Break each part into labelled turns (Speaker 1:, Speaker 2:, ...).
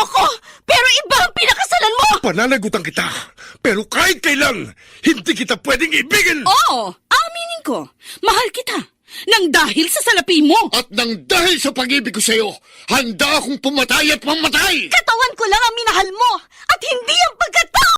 Speaker 1: ko! Pero iba ang pinakasalan mo!
Speaker 2: Pananagutan kita, pero kahit kailan, hindi kita pwedeng ibigin!
Speaker 1: Oo, aminin ko. Mahal kita. Nang dahil sa salapi mo.
Speaker 2: At nang dahil sa pag-ibig ko sa'yo, handa akong pumatay at mamatay!
Speaker 1: Katawan ko lang ang minahal mo at hindi ang pagkatao!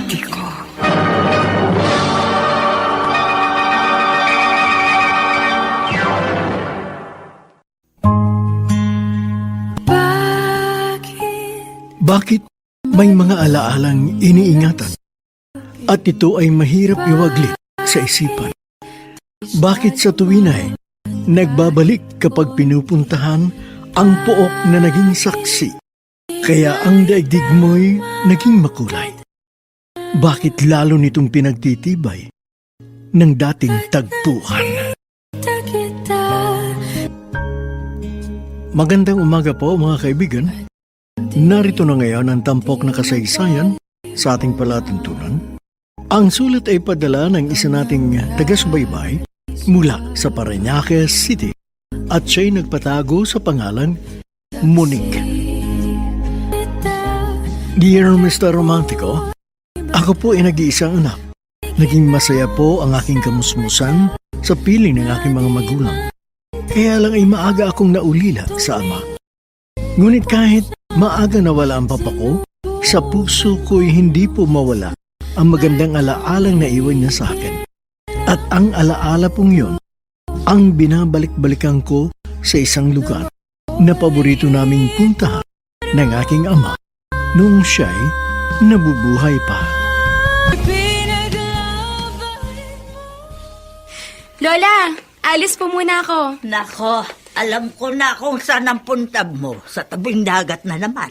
Speaker 1: Hindi ko.
Speaker 3: Bakit may mga alaalang iniingatan at ito ay mahirap iwaglit sa isipan? Bakit sa tuwin ay nagbabalik kapag pinupuntahan ang pook na naging saksi, kaya ang daigdig mo'y naging makulay? Bakit lalo nitong pinagtitibay ng dating tagpuan? Magandang umaga po mga kaibigan. Narito na ngayon ang tampok na kasaysayan sa ating palatuntunan. Ang sulat ay padala ng isa nating taga-subaybay mula sa Parañaque City at siya'y nagpatago sa pangalan Monique. Dear Mr. Romantico, ako po ay nag-iisang anak. Naging masaya po ang aking kamusmusan sa piling ng aking mga magulang. Kaya lang ay maaga akong naulila sa ama. Ngunit kahit maaga nawala ang papa ko, sa puso ko'y hindi po mawala ang magandang alaalang naiwan niya sa akin. At ang alaala pong yun, ang binabalik-balikan ko sa isang lugar na paborito naming puntahan ng aking ama noong siya'y nabubuhay pa.
Speaker 4: Lola, alis po muna ako.
Speaker 5: Nako, alam ko na kung saan ang punta mo. Sa tabing dagat na naman.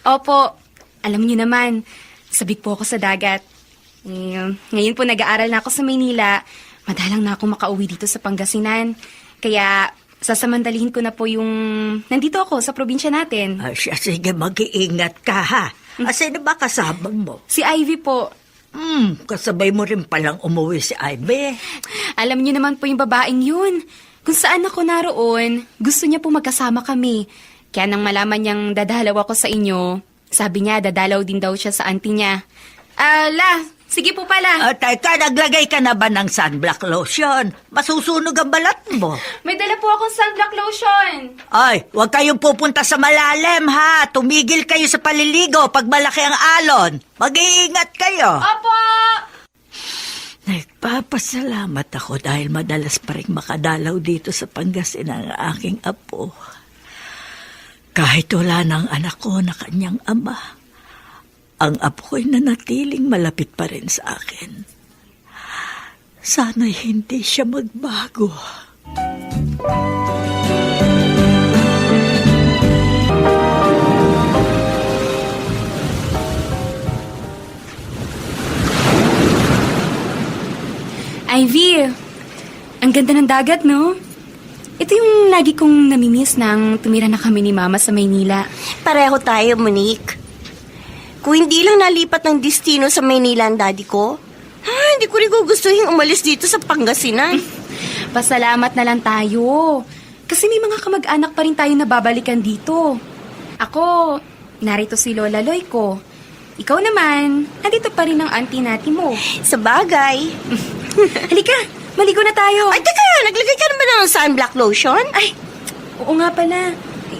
Speaker 4: Opo, alam niyo naman, sabik po ako sa dagat. Ngayon po nag-aaral na ako sa Maynila. Madalang na ako makauwi dito sa Pangasinan. Kaya sasamantalihin ko na po yung nandito ako sa probinsya natin.
Speaker 5: Siya, sige, mag-iingat ka ha. Sino ba kasama mo?
Speaker 4: Si Ivy po.
Speaker 5: Kasabay mo rin palang umuwi si Ivy.
Speaker 4: Alam niyo naman po yung babaeng yun. Kung saan ako naroon, gusto niya po magkasama kami. Kaya nang malaman niyang dadalaw ako sa inyo, sabi niya dadalaw din daw siya sa auntie niya. Sige po pala.
Speaker 5: Teka, naglagay ka na ba ng sunblock lotion? Masusunog ang balat mo.
Speaker 4: May dala po akong sunblock lotion.
Speaker 5: Ay, huwag kayong pupunta sa malalim ha. Tumigil kayo sa paliligo pag malaki ang alon. Mag-iingat kayo.
Speaker 4: Opo!
Speaker 5: Nagpapasalamat ako dahil madalas pa rin makadalaw dito sa Pangasinan ang aking apo. Kahit wala ng anak ko na kanyang ama, ang apo ko'y nanatiling malapit pa rin sa akin. Sana'y hindi siya magbago.
Speaker 4: Ivy, ang ganda ng dagat, no? Ito yung lagi kong namimiss nang tumira na kami ni Mama sa Maynila.
Speaker 6: Pareho tayo, Monique. Kung hindi lang nalipat ng destino sa Maynila ang daddy ko, hindi ko rin gugustuhin umalis dito sa Pangasinan.
Speaker 4: Pasalamat na lang tayo. Kasi may mga kamag-anak pa rin tayo na babalikan dito. Ako, narito si Lola Loy ko. Ikaw naman, nandito pa rin ang auntie nati mo.
Speaker 6: Sa bagay.
Speaker 4: Halika, maligo na tayo.
Speaker 6: Ay, teka, naglagay ka naman ng sunblock lotion?
Speaker 4: Ay, oo nga pala.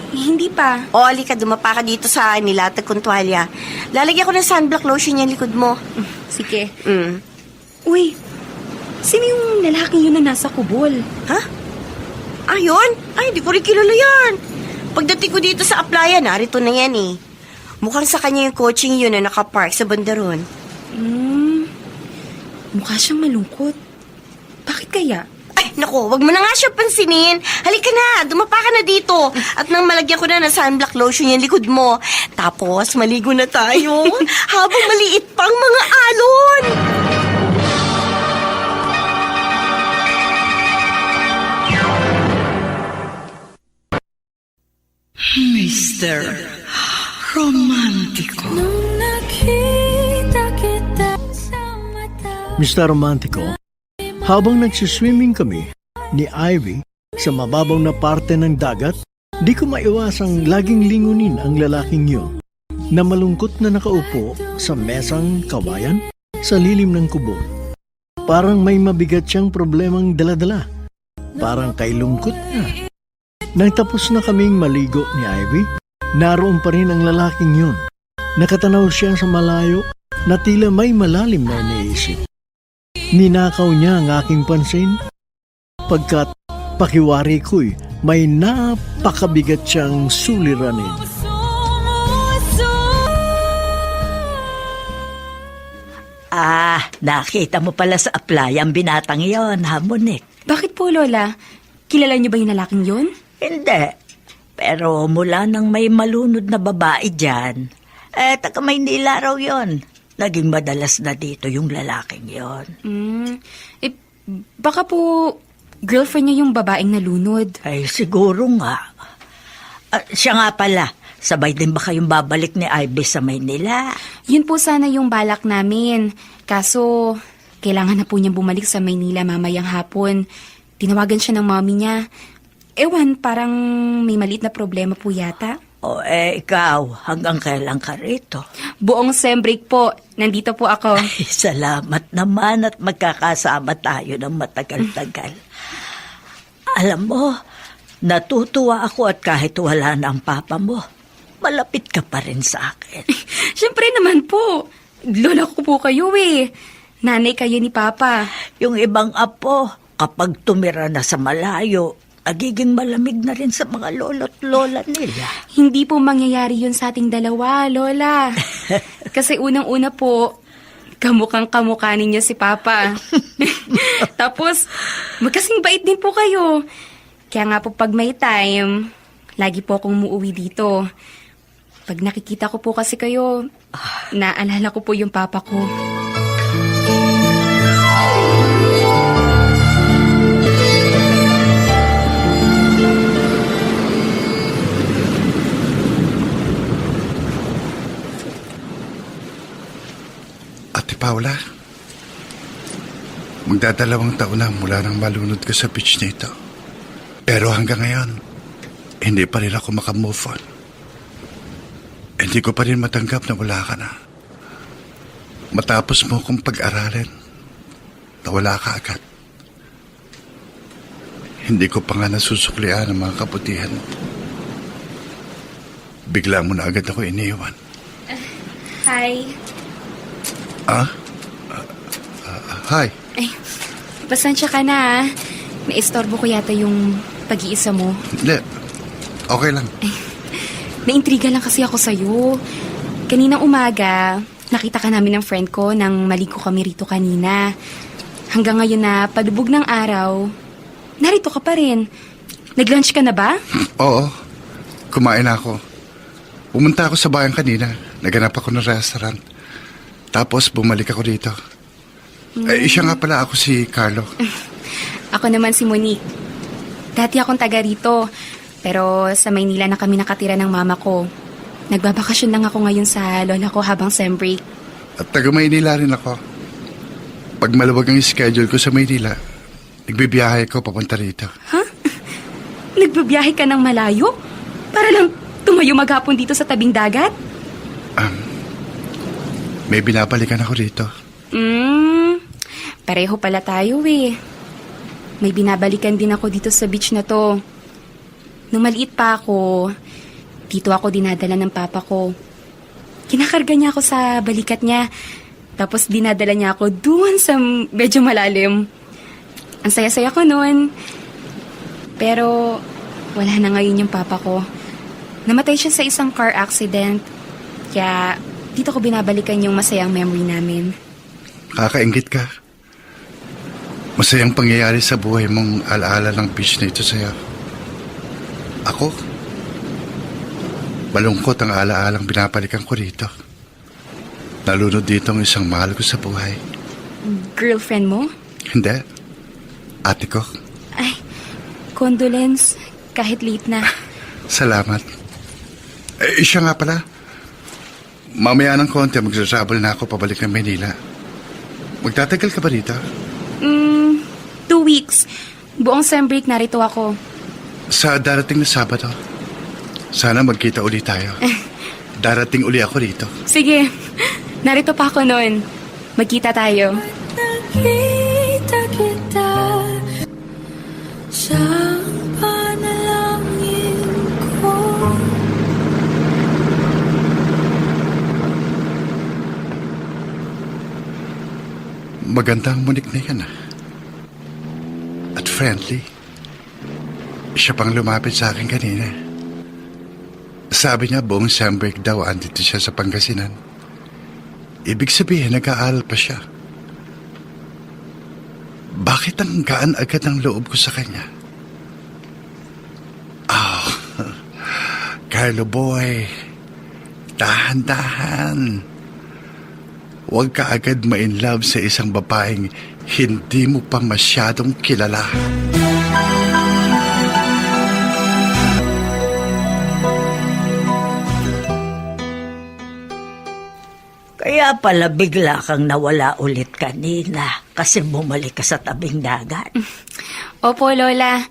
Speaker 4: Hindi pa.
Speaker 6: O, halika, dumapa ka dito sa nilatag kong tuwalya. Lalagyan ko ng sunblock lotion yung likod mo.
Speaker 4: Sige.
Speaker 6: Mm.
Speaker 4: Uy, Sino yung lalaking yun na nasa kubol?
Speaker 6: Ha? Ayun? Ay, di ko rin kilala yan. Pagdating ko dito sa applyan, narito na yan eh. Mukhang sa kanya yung coaching yun na nakapark sa bandaron.
Speaker 4: Mukha siyang malungkot. Bakit kaya?
Speaker 6: Ay, naku, wag mo na nga siya pansinin. Halika na, dumapa ka na dito. At nang malagyan ko na ng sunblock lotion yung likod mo. Tapos, maligo na tayo. Habang maliit pang mga alon.
Speaker 1: Mr. Romantico.
Speaker 3: Mr. Romantico, habang nagsiswimming kami ni Ivy sa mababaw na parte ng dagat, di ko maiwasang laging lingunin ang lalaking yun na malungkot na nakaupo sa mesang kawayan sa lilim ng kubo. Parang may mabigat siyang problemang daladala. Parang kay lungkot na. Nang tapos na kaming maligo ni Ivy, naroon pa rin ang lalaking yun. Nakatanaw siya sa malayo na tila may malalim na iniisip. Ninakaw niya ang aking pansin pagkat pakiwari ko'y may napakabigat siyang suliranin.
Speaker 5: Nakita mo pala sa apply ang binatang yon, ha, Monique?
Speaker 4: Bakit po, Lola? Kilala niyo ba yung lalaking yun?
Speaker 5: Hindi. Pero mula nang may malunod na babae dyan, taga Maynila raw yon. Naging madalas na dito yung lalaking yon.
Speaker 4: Baka po girlfriend niya yung babaeng nalunod.
Speaker 5: Ay, siguro nga. Siya nga pala, sabay din ba kayong babalik ni Ivy sa Maynila?
Speaker 4: Yun po sana yung balak namin. Kaso, kailangan na po niyang bumalik sa Maynila mamayang hapon. Tinawagan siya ng mommy niya. Ewan, parang may maliit na problema po yata.
Speaker 5: O ikaw, hanggang kailan ka rito?
Speaker 4: Buong sem break po. Nandito po ako.
Speaker 5: Ay, salamat naman at magkakasama tayo ng matagal-tagal. Alam mo, natutuwa ako at kahit wala na ang papa mo, malapit ka pa rin sa akin.
Speaker 4: Siyempre naman po. Lola ko po kayo eh. Nanay kayo ni Papa.
Speaker 5: Yung ibang apo, kapag tumira na sa malayo, nagiging malamig na rin sa mga lolo't lola nila.
Speaker 4: Hindi po mangyayari yun sa ating dalawa, Lola. Kasi unang-una po, kamukhang-kamukha ninyo si Papa. Tapos, magkasing bait din po kayo. Kaya nga po pag may time, lagi po akong umuwi dito. Pag nakikita ko po kasi kayo, naalala ko po yung Papa ko.
Speaker 7: Ate Paula, magdadalawang taon na mula nang malunod ka sa beach na ito. Pero hanggang ngayon, hindi pa rin ako makamove on. Hindi ko pa rin matanggap na wala ka na. Matapos mo kong pag-aralin, na wala ka agad. Hindi ko pa nga nasusuklian ang mga kabutihan mo. Bigla mo na agad ako iniwan.
Speaker 4: Hi.
Speaker 7: Hi.
Speaker 4: Ay, pasensya ka na ah. Naistorbo ko yata yung pag-iisa mo.
Speaker 7: Hindi. Okay lang.
Speaker 4: Naintriga lang kasi ako sa'yo. Kaninang umaga, nakita ka namin ng friend ko nang maligo kami rito kanina. Hanggang ngayon na palubog ng araw, narito ka pa rin. Nag-lunch ka na ba?
Speaker 7: Oo. Kumain ako. Pumunta ako sa bayan kanina. Naganap ako ng restaurant. Tapos bumalik ako dito. Siya nga pala ako si Carlo.
Speaker 4: Ako naman si Monique. Dati akong taga rito. Pero sa Maynila na kami nakatira ng mama ko. Nagbabakasyon lang ako ngayon sa lola ko habang sem break.
Speaker 7: At taga Maynila rin ako. Pag maluwag ang schedule ko sa Maynila, nagbibiyahe ko papunta rito.
Speaker 4: Ha? Nagbabiyahe ka ng malayo? Para lang tumayo maghapon dito sa tabing dagat?
Speaker 7: May binabalikan ako rito.
Speaker 4: Pareho pala tayo eh. May binabalikan din ako dito sa beach na to. Nung maliit pa ako, dito ako dinadala ng papa ko. Kinakarga niya ako sa balikat niya. Tapos dinadala niya ako doon sa medyo malalim. Ang saya-saya ko noon. Pero wala na ngayon yung papa ko. Namatay siya sa isang car accident. Kaya dito ko binabalikan yung masayang memory namin.
Speaker 7: Kakaingit ka. Masayang pangyayari sa buhay mong alaala ng beach na ito sa'yo. Ako? Malungkot ang alaalang binabalikan ko rito. Nalunod dito ang isang mahal ko sa buhay.
Speaker 4: Girlfriend mo?
Speaker 7: Hindi. Ate ko.
Speaker 4: Ay, condolence. Kahit late na.
Speaker 7: Salamat. Siya nga pala. Mamaya ng konti, magsatravel na ako pabalik ng Manila. Magtatagal ka ba dito?
Speaker 4: 2 weeks. Buong sem break narito ako.
Speaker 7: Sa darating na Sabado. Sana magkita uli tayo. Darating uli ako rito.
Speaker 4: Sige, narito pa ako noon. Magkita tayo.
Speaker 8: Nakita kita sa panalangin ko.
Speaker 7: Magandang munik na yan, At friendly. Siya pang lumapit sa akin kanina. Sabi niya buong sem break daw andito siya sa Pangasinan. Ibig sabihin, nag-aaral pa siya. Bakit ang gaan agad ng loob ko sa kanya? Carlo boy, dahan-dahan. Huwag ka agad ma-inlove sa isang babaeng hindi mo pa masyadong kilala.
Speaker 5: Kaya pala bigla kang nawala ulit kanina kasi bumalik ka sa tabing dagat.
Speaker 4: Opo, Lola.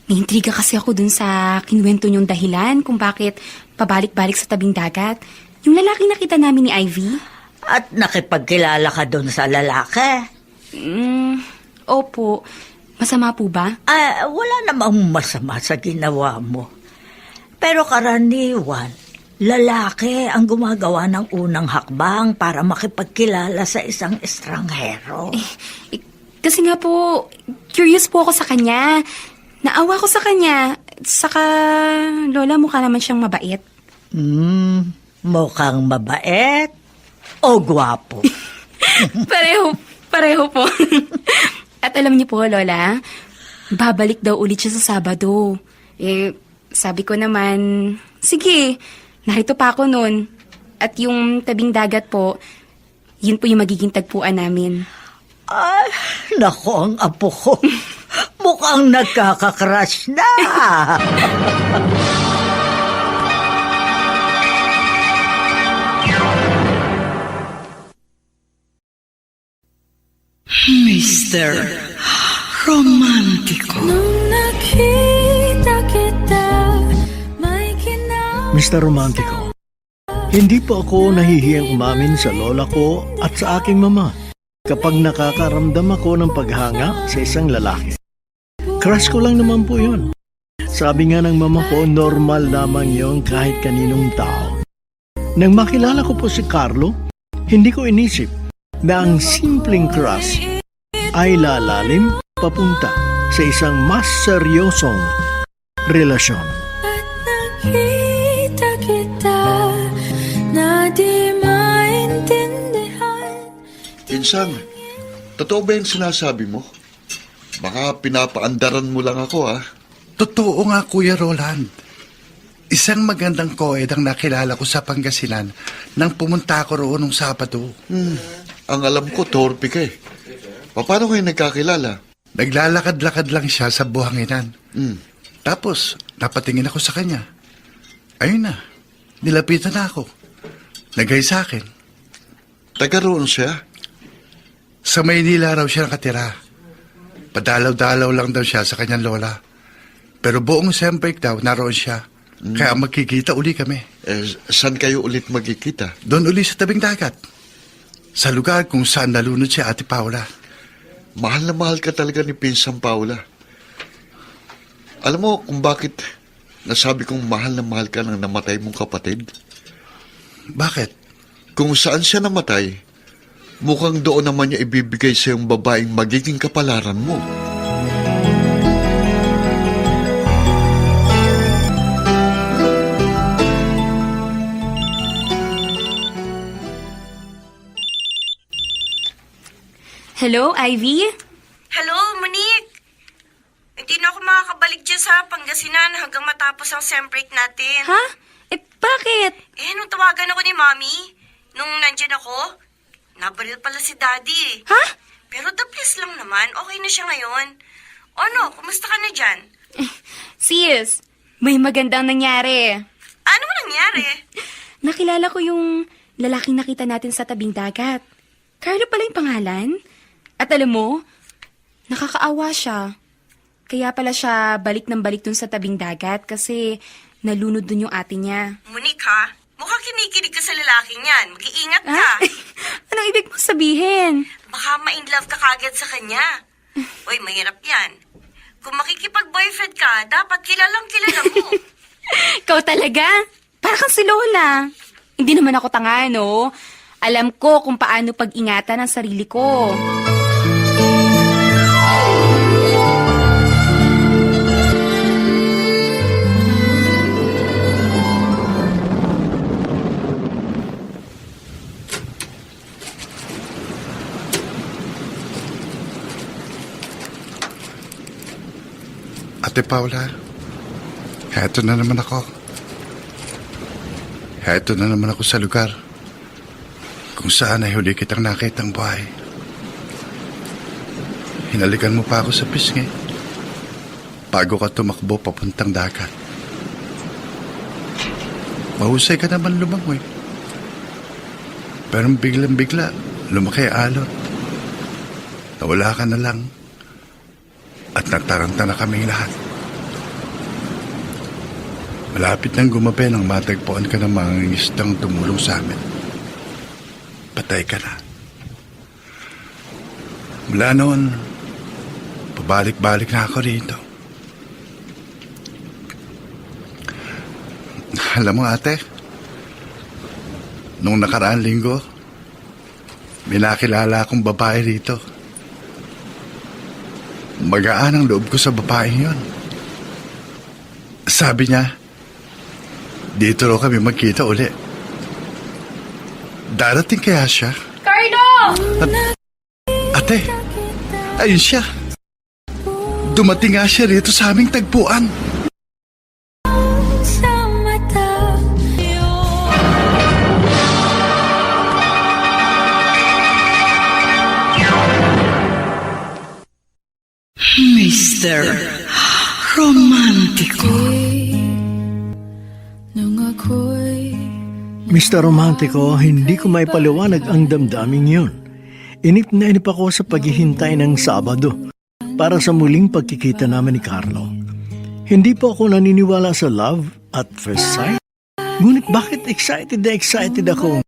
Speaker 4: Naintriga kasi ako dun sa kinuwento niyong dahilan kung bakit pabalik-balik sa tabing dagat. Yung lalaki nakita namin ni Ivy.
Speaker 5: At nakipagkilala ka doon sa lalaki.
Speaker 4: Opo. Masama po ba?
Speaker 5: Wala namang masama sa ginawa mo. Pero karaniwan, lalaki ang gumagawa ng unang hakbang para makipagkilala sa isang estranghero.
Speaker 4: Kasi nga po, curious po ako sa kanya. Naawa ko sa kanya. Saka, Lola, mukha naman siyang mabait.
Speaker 5: Mukhang mabait o gwapo.
Speaker 4: Pareho po. At alam niyo po, Lola, babalik daw ulit siya sa Sabado. Sabi ko naman, sige, narito pa ako nun. At yung tabing dagat po, yun po yung magiging tagpuan namin.
Speaker 5: Ay, naku ang apo ko. Mukhang nagkakakrush na.
Speaker 1: Mr. Romántico.
Speaker 8: Nung nakita kita, may
Speaker 3: Mr. Romantico, hindi po ako nahihiyang umamin sa lola ko at sa aking mama kapag nakakaramdam ako ng paghanga sa isang lalaki. Crush ko lang naman po yun. Sabi nga ng mama ko, normal naman yon kahit kaninong tao. Nang makilala ko po si Carlo, hindi ko inisip na ang simpleng crush ay lalalim papunta sa isang mas seryosong relasyon.
Speaker 8: nakita kita na di maintindihan.
Speaker 2: Insang, totoo ba yung sinasabi mo? Baka pinapaandaran mo lang ako,
Speaker 7: Totoo nga, Kuya Roland. Isang magandang koed ang nakilala ko sa Pangasinan nang pumunta ako roon nung Sabado.
Speaker 2: Ang alam ko, torpe ka eh. Paano kayo nagkakilala?
Speaker 7: Naglalakad-lakad lang siya sa buhanginan. Tapos, napatingin ako sa kanya. Ayun na, nilapitan na ako. Nagay sa akin.
Speaker 2: Taga roon siya?
Speaker 7: Sa Maynila raw siya nakatira. Padalaw-dalaw lang daw siya sa kanyang lola. Pero buong sem break daw, naroon siya. Kaya magkikita uli kami.
Speaker 2: Saan kayo ulit magkikita?
Speaker 7: Doon uli sa tabing dagat. Sa lugar kung saan nalunod si Ate Paula.
Speaker 2: Mahal na mahal ka talaga ni Pinsang Paula. Alam mo kung bakit nasabi kong mahal na mahal ka ng namatay mong kapatid?
Speaker 7: Bakit?
Speaker 2: Kung saan siya namatay, mukhang doon naman niya ibibigay sa yung babaeng magiging kapalaran mo.
Speaker 4: Hello, Ivy?
Speaker 6: Hello, Monique. Hindi na ako makakabalik dyan sa Pangasinan hanggang matapos ang sem break natin.
Speaker 4: Ha? Eh, bakit?
Speaker 6: Nung tawagan ako ni Mommy, nung nandyan ako, nabaril pala si Daddy.
Speaker 4: Ha?
Speaker 6: Pero the please lang naman, okay na siya ngayon. Ano, kumusta ka na dyan?
Speaker 4: Sis, may magandang nangyari.
Speaker 6: Ano mo nangyari?
Speaker 4: Nakilala ko yung lalaking nakita natin sa tabing dagat. Carlo pala yung pangalan. At alam mo, nakakaawa siya. Kaya pala siya balik ng balik dun sa tabing dagat kasi nalunod dun yung ate niya.
Speaker 6: Monique ha, mukhang kinikilig ka sa lalaking yan. Mag-iingat ka.
Speaker 4: Ha? Anong ibig mo sabihin?
Speaker 6: Baka ma-inlove ka kagad sa kanya. Uy, mahirap yan. Kung makikipag-boyfriend ka, dapat kilalang kilala mo.
Speaker 4: Ikaw talaga? Para kang si Lola. Hindi naman ako tanga, no? Alam ko kung paano pag-ingatan ang sarili ko.
Speaker 7: Ate Paula, heto na naman ako. Heto na naman ako sa lugar kung saan ay huli kitang nakitang buhay. Hinalikan mo pa ako sa pisngi bago ka tumakbo papuntang dagat. Mahusay ka naman lumangoy. Pero biglang-bigla, lumaki ang alon. Nawala ka na lang at nataranta na kaming lahat. Malapit nang gumabi nang matagpuan ka ng mga isdang tumulong sa amin. Patay ka na. Mula noon, pabalik-balik na ako rito. Alam mo ate, nung nakaraang linggo, may nakilala akong babae rito. Magaan ang loob ko sa babaeng yon. Sabi niya, dito raw kami magkita uli. Darating kaya siya?
Speaker 4: Carlo!
Speaker 7: Ate, ayun siya. Dumating nga siya rito sa aming tagpuan.
Speaker 8: sa mata
Speaker 5: Mr. Romantiko.
Speaker 8: nang ako'y
Speaker 3: Mr. Romantiko, hindi ko may paliwanag ang damdaming yun. Inip na inip ako sa paghihintay ng Sabado para sa muling pagkikita namin ni Carlo. Hindi po ako naniniwala sa love at first sight. Ngunit bakit excited na excited ako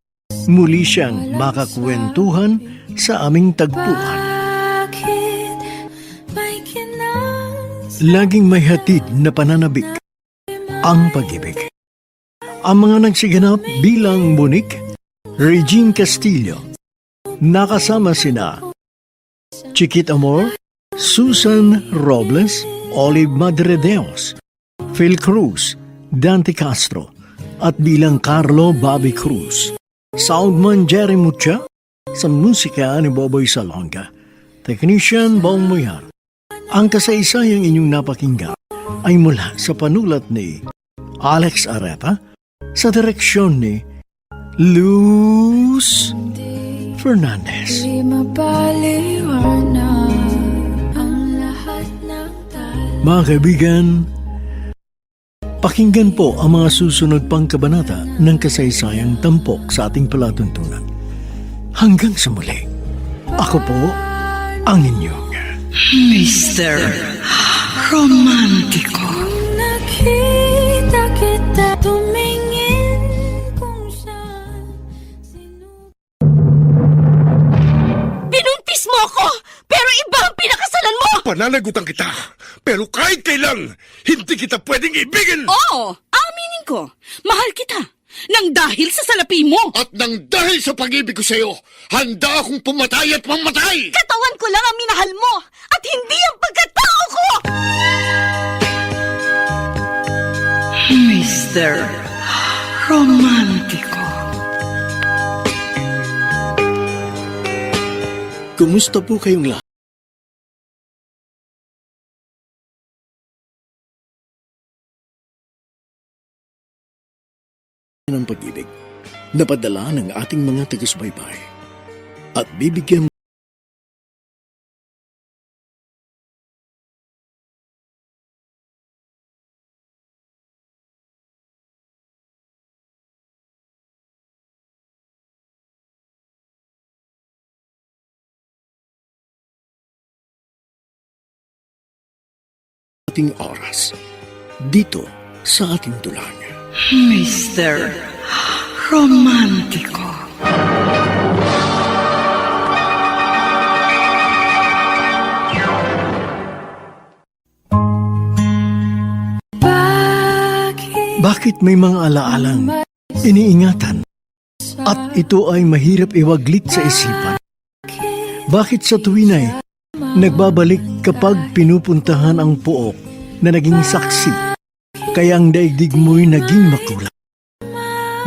Speaker 3: muli siyang makakwentuhan sa aming tagpuan.
Speaker 8: bakit may kinang
Speaker 3: Laging may hatid na pananabik ang pag-ibig. Ang mga nagsiganap bilang Monique, Regine Castillo, nakasama sina Chiquit Amor, Susan Robles, Olive Madredeos, Phil Cruz, Dante Castro, at bilang Carlo Bobby Cruz. Soundman Jerry Mucha, sa musika ni Boboy Salonga, Technician Bong Muyar. Ang kasaysayang inyong napakinggan ay mula sa panulat ni Alex Areta sa direksyon ni Luz Fernandez.
Speaker 8: di mapaliwanag ang lahat ng tal
Speaker 3: Mga kaibigan, pakinggan po ang mga susunod pang kabanata ng kasaysayang tampok sa ating palatuntunan. Hanggang sa muli, ako po ang inyong
Speaker 5: Mr. Romantiko.
Speaker 8: nakita kita tumingin kung saan
Speaker 1: Binuntis mo ako! Pero iba ang pinakasalan mo!
Speaker 9: Pananagutan kita, pero kahit kailan, hindi kita pwedeng ibigin!
Speaker 1: Oo, aminin ko. Mahal kita. Nang dahil sa salapi mo.
Speaker 9: At nang dahil sa pag-ibig ko sa'yo, handa akong pumatay at mamatay!
Speaker 1: Katawan ko lang ang minahal mo at hindi ang pagkatao ko!
Speaker 5: Mr. Romantiko.
Speaker 3: Kumusta po kayong lahat? Ng pag-ibig na padala ng ating mga tagus-baybay at bibigyan ating oras dito sa ating tulang.
Speaker 5: Mr. Romántico.
Speaker 3: Bakit may mga alaalang iniingatan at ito ay mahirap iwaglit sa isipan? Bakit sa tuwin ay nagbabalik kapag pinupuntahan ang pook na naging saksi, kaya ang daigdig mo'y naging makulay?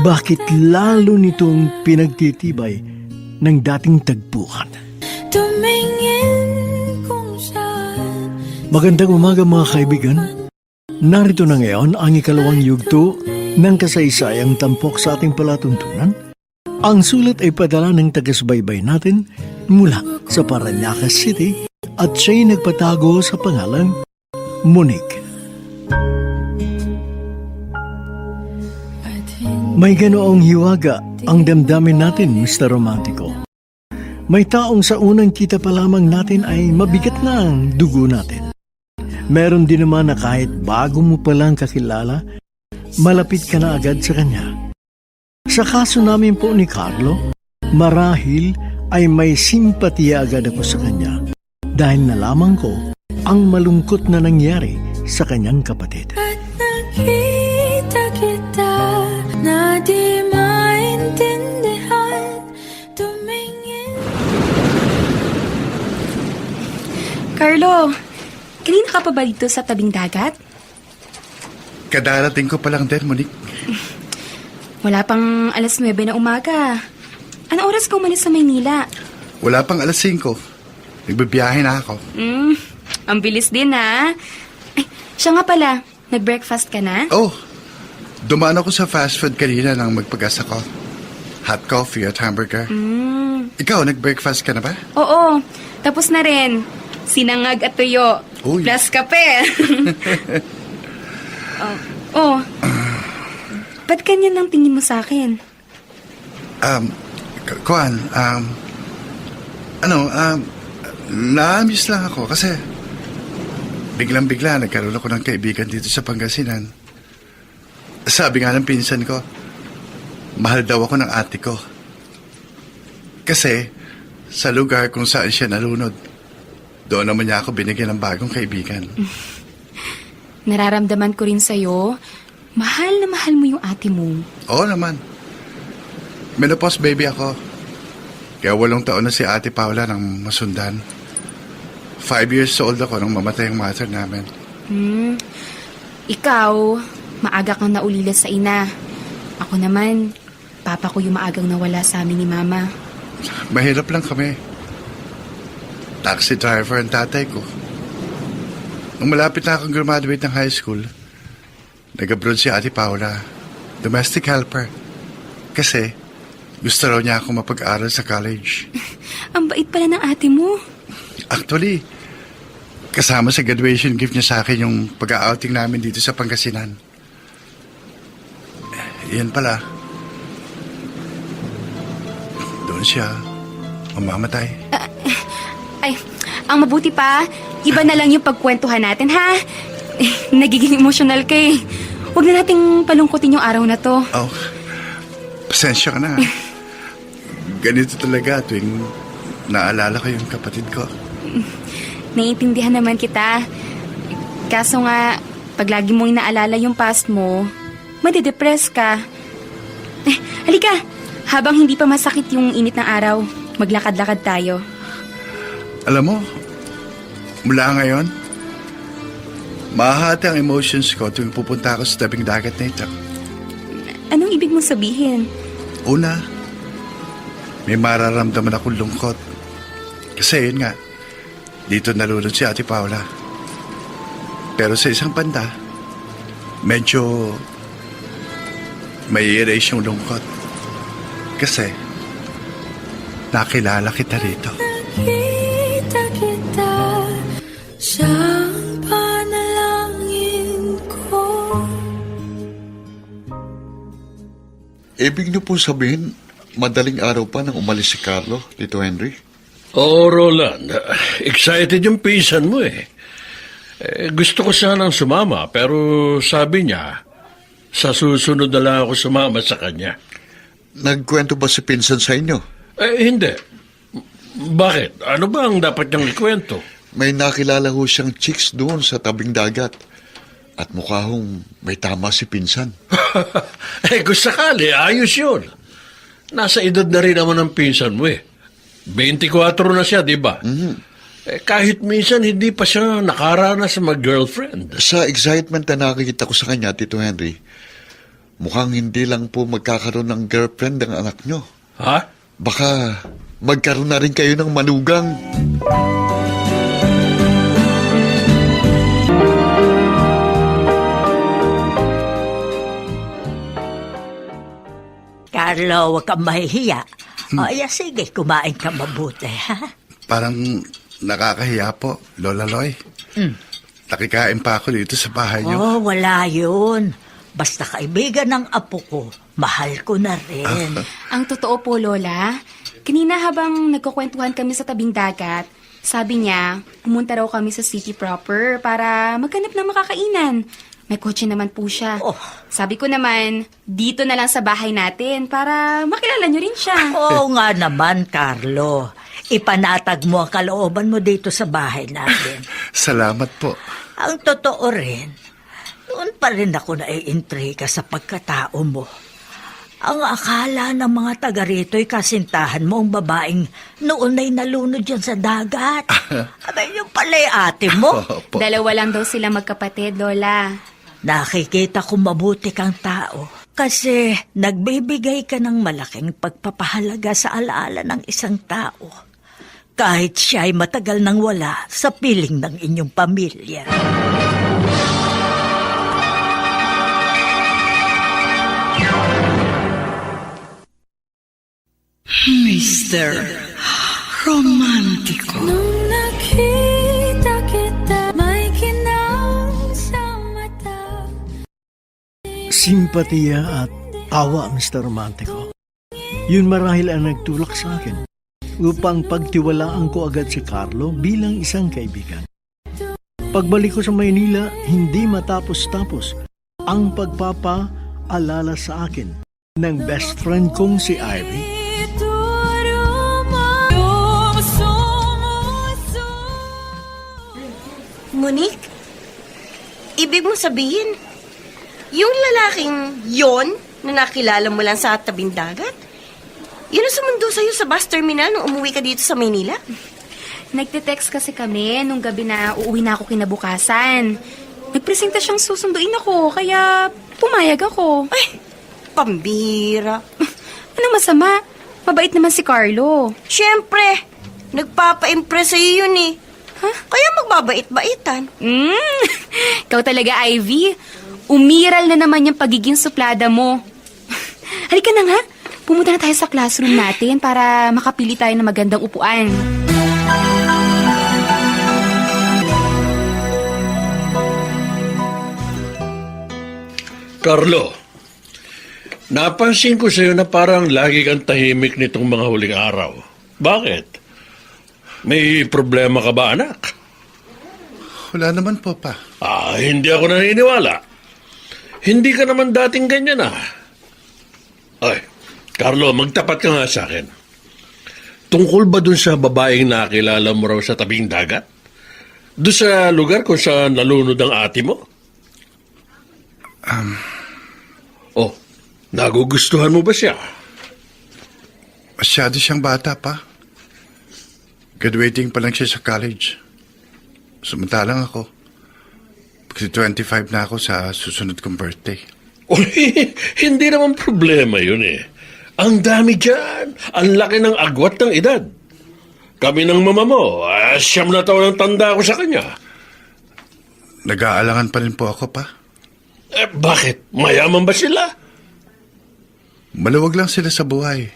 Speaker 3: Bakit lalo nitong pinagtitibay ng dating tagpuan? Magandang umaga mga kaibigan. Narito na ngayon ang ikalawang yugto ng kasaysayang tampok sa ating palatuntunan. Ang sulat ay padala ng tagasbaybay natin mula sa Parañaque City at siya'y nagpatago sa pangalang Monique. May ganoong hiwaga ang damdamin natin, Mr. Romantico. May taong sa unang kita pa lamang natin ay mabigat na ang dugo natin. Meron din naman na kahit bago mo palang kakilala, malapit ka na agad sa kanya. Sa kaso namin po ni Carlo, marahil ay may simpatiya agad ako sa kanya dahil nalaman ko ang malungkot na nangyari sa kanyang kapatid.
Speaker 8: At nakita kita na di maintindihan, tumingin.
Speaker 4: Carlo, kanina ka pa ba dito sa tabing dagat?
Speaker 7: Kadarating ko pa lang din, Monique.
Speaker 4: Wala pang 9:00 na umaga. Anong oras ka umalis sa Maynila?
Speaker 7: Wala pang 5:00. Nagbibiyahe na ako.
Speaker 4: Ang bilis din ha. Ay, siya nga pala, nag-breakfast ka na?
Speaker 7: Oh, dumaan ako sa fast food kanina nang magpagas ako. Hot coffee at hamburger. Ikaw, nag-breakfast ka na ba?
Speaker 4: Oo, tapos na rin. Sinangag at tuyo.
Speaker 7: Uy.
Speaker 4: Plus kape. oh. Ba't ganyan ang tingin mo sa akin?
Speaker 7: Kuan, na-miss lang ako kasi biglang-bigla nagkaroon ako ng kaibigan dito sa Pangasinan. Sabi nga ng pinsan ko, mahal daw ako ng ate ko. Kasi sa lugar kung saan siya nalunod, doon naman niya ako binigyan ng bagong kaibigan.
Speaker 4: Nararamdaman ko rin sa'yo, mahal na mahal mo yung ate mo.
Speaker 7: Oo naman. Menopause baby ako. Kaya 8 taon na si Ate Paula nang masundan. 5 years old ako nang mamatay ang mother namin.
Speaker 4: Ikaw, maaga kang naulila sa ina. Ako naman, papa ko yung maagang nawala sa amin ni mama.
Speaker 7: Mahirap lang kami. Taxi driver ang tatay ko. Nung malapit na akong graduate ng high school, nag-abroad si Ate Paula. Domestic helper. Kasi gusto raw niya akong mapag-aral sa college.
Speaker 4: Ang bait pala ng ate mo.
Speaker 7: Actually, kasama sa graduation gift niya sa akin yung pag-outing namin dito sa Pangasinan. Yan pala. Doon siya mamamatay.
Speaker 4: Ay, ang mabuti pa, iba na lang yung pagkwentuhan natin, ha? Nagiging emotional ka eh. Huwag na nating palungkutin yung araw na to.
Speaker 7: Oh, pasensya ka na. Ganito talaga tuwing naalala ko yung kapatid ko.
Speaker 4: Naiintindihan naman kita. Kaso nga, pag lagi mong inaalala yung past mo, madidepress ka. Halika, habang hindi pa masakit yung init ng araw, maglakad-lakad tayo.
Speaker 7: Alam mo, mula ngayon, mahahati ang emotions ko tuwing pupunta ako sa tabing dagat na ito.
Speaker 4: Anong ibig mong sabihin?
Speaker 7: Una, may mararamdaman akong lungkot Kasi yun nga, dito nalulod si Ate Paula. Pero sa isang banda, medyo may erase yung lungkot. Kasi, nakilala kita rito.
Speaker 8: Kita kita siyang panalangin ko.
Speaker 2: Ibig niyo po sabihin, madaling araw pa nang umalis si Carlo, Tito Henry?
Speaker 10: Oo, Roland. Excited yung pinsan mo eh. Gusto ko sanang sumama, pero sabi niya, sa susunod na lang ako sumama sa kanya.
Speaker 2: Nagkwento ba si pinsan sa inyo?
Speaker 10: Hindi. Bakit? Ano ba ang dapat niyang ikwento?
Speaker 2: May nakilala ho siyang chicks doon sa tabing dagat. At mukha hong may tama si pinsan.
Speaker 10: Kung sakali, ayos yun. Nasa edad na rin naman ang pinsan mo eh. 24 na siya, di ba? Kahit minsan hindi pa siya nakaranas sa mag-girlfriend.
Speaker 2: Sa excitement na nakikita ko sa kanya, Tito Henry, mukhang hindi lang po magkakaroon ng girlfriend ang anak nyo.
Speaker 10: Ha?
Speaker 2: Baka magkaroon na rin kayo ng manugang.
Speaker 5: Carlo, huwag kang mahihiya. O, sige, kumain ka mabuti, ha?
Speaker 7: Parang nakakahiya po, Lola Loy. Nakikain pa ako dito sa bahay niyo.
Speaker 5: Oh, wala yun. Basta kaibigan ng apo ko, mahal ko na rin.
Speaker 4: Ang totoo po, Lola, kanina habang nagkukwentuhan kami sa tabing dagat, sabi niya, pumunta raw kami sa city proper para maghanap ng makakainan. May kotse naman po siya.
Speaker 5: Oh.
Speaker 4: Sabi ko naman, dito na lang sa bahay natin para makilala niyo rin siya.
Speaker 5: Oo nga naman, Carlo. Ipanatag mo ang kalooban mo dito sa bahay natin.
Speaker 7: Salamat po.
Speaker 5: Ang totoo rin, noon pa rin ako naiintriga sa pagkatao mo. Ang akala ng mga taga rito'y kasintahan mo ang babaeng noon ay nalunod yan sa dagat. Abay, yung pala'y ate mo.
Speaker 7: Opo.
Speaker 4: Dalawa lang daw sila magkapatid, Lola.
Speaker 5: Nakikita ko mabuti kang tao. Kasi nagbibigay ka ng malaking pagpapahalaga sa alaala ng isang tao. Kahit siya ay matagal nang wala sa piling ng inyong pamilya.
Speaker 1: Mr. Romántico.
Speaker 8: Nung nakita kita, may kinang sa mata.
Speaker 3: Simpatiya at awa, Mr. Romantico. Yun marahil ang nagtulak sa akin upang pagtiwalaan ko agad si Carlo bilang isang kaibigan. Pagbalik ko sa Maynila, hindi matapos-tapos ang pagpapaalala sa akin ng best friend kong si Ivy.
Speaker 6: Monique, ibig mong sabihin, yung lalaking yon na nakilala mo lang sa tabing dagat, yun ang sumundo sa'yo sa bus terminal nung umuwi ka dito sa Maynila?
Speaker 4: Nagte-text kasi kami nung gabi na uuwi na ako kinabukasan. Nagpresenta siyang susunduin ako, kaya pumayag ako.
Speaker 6: Ay, pambira.
Speaker 4: Ano masama? Mabait naman si Carlo.
Speaker 6: Siyempre, nagpapa-impress sa'yo yun eh. Kaya magbabait-baitan.
Speaker 4: Ikaw talaga, Ivy. Umiral na naman yung pagiging suplada mo. Halika na nga. Pumunta na tayo sa classroom natin para makapili tayo ng magandang upuan.
Speaker 10: Carlo, napansin ko sa'yo na parang lagi kang tahimik nitong mga huling araw. Bakit? May problema ka ba, anak?
Speaker 7: Wala naman po, pa.
Speaker 10: Hindi ako naniniwala. Hindi ka naman dating ganyan, Ay, Carlo, magtapat ka nga sa akin. Tungkol ba dun sa babaeng nakilala mo raw sa tabing dagat? Doon sa lugar kung saan nalunod ang ate mo? Nagugustuhan mo ba siya?
Speaker 7: Masyado siyang bata, pa. Graduating pa lang siya sa college. Samantalang ako, 25 na ako sa susunod kong birthday.
Speaker 10: Hindi naman problema yun eh. Ang dami dyan. Ang laki ng agwat ng edad. Kami ng mama mo, 9 na taon ang tanda ko sa kanya.
Speaker 7: Nag-aalangan pa rin po ako pa.
Speaker 10: Bakit? Mayaman ba sila?
Speaker 7: Maluwag lang sila sa buhay.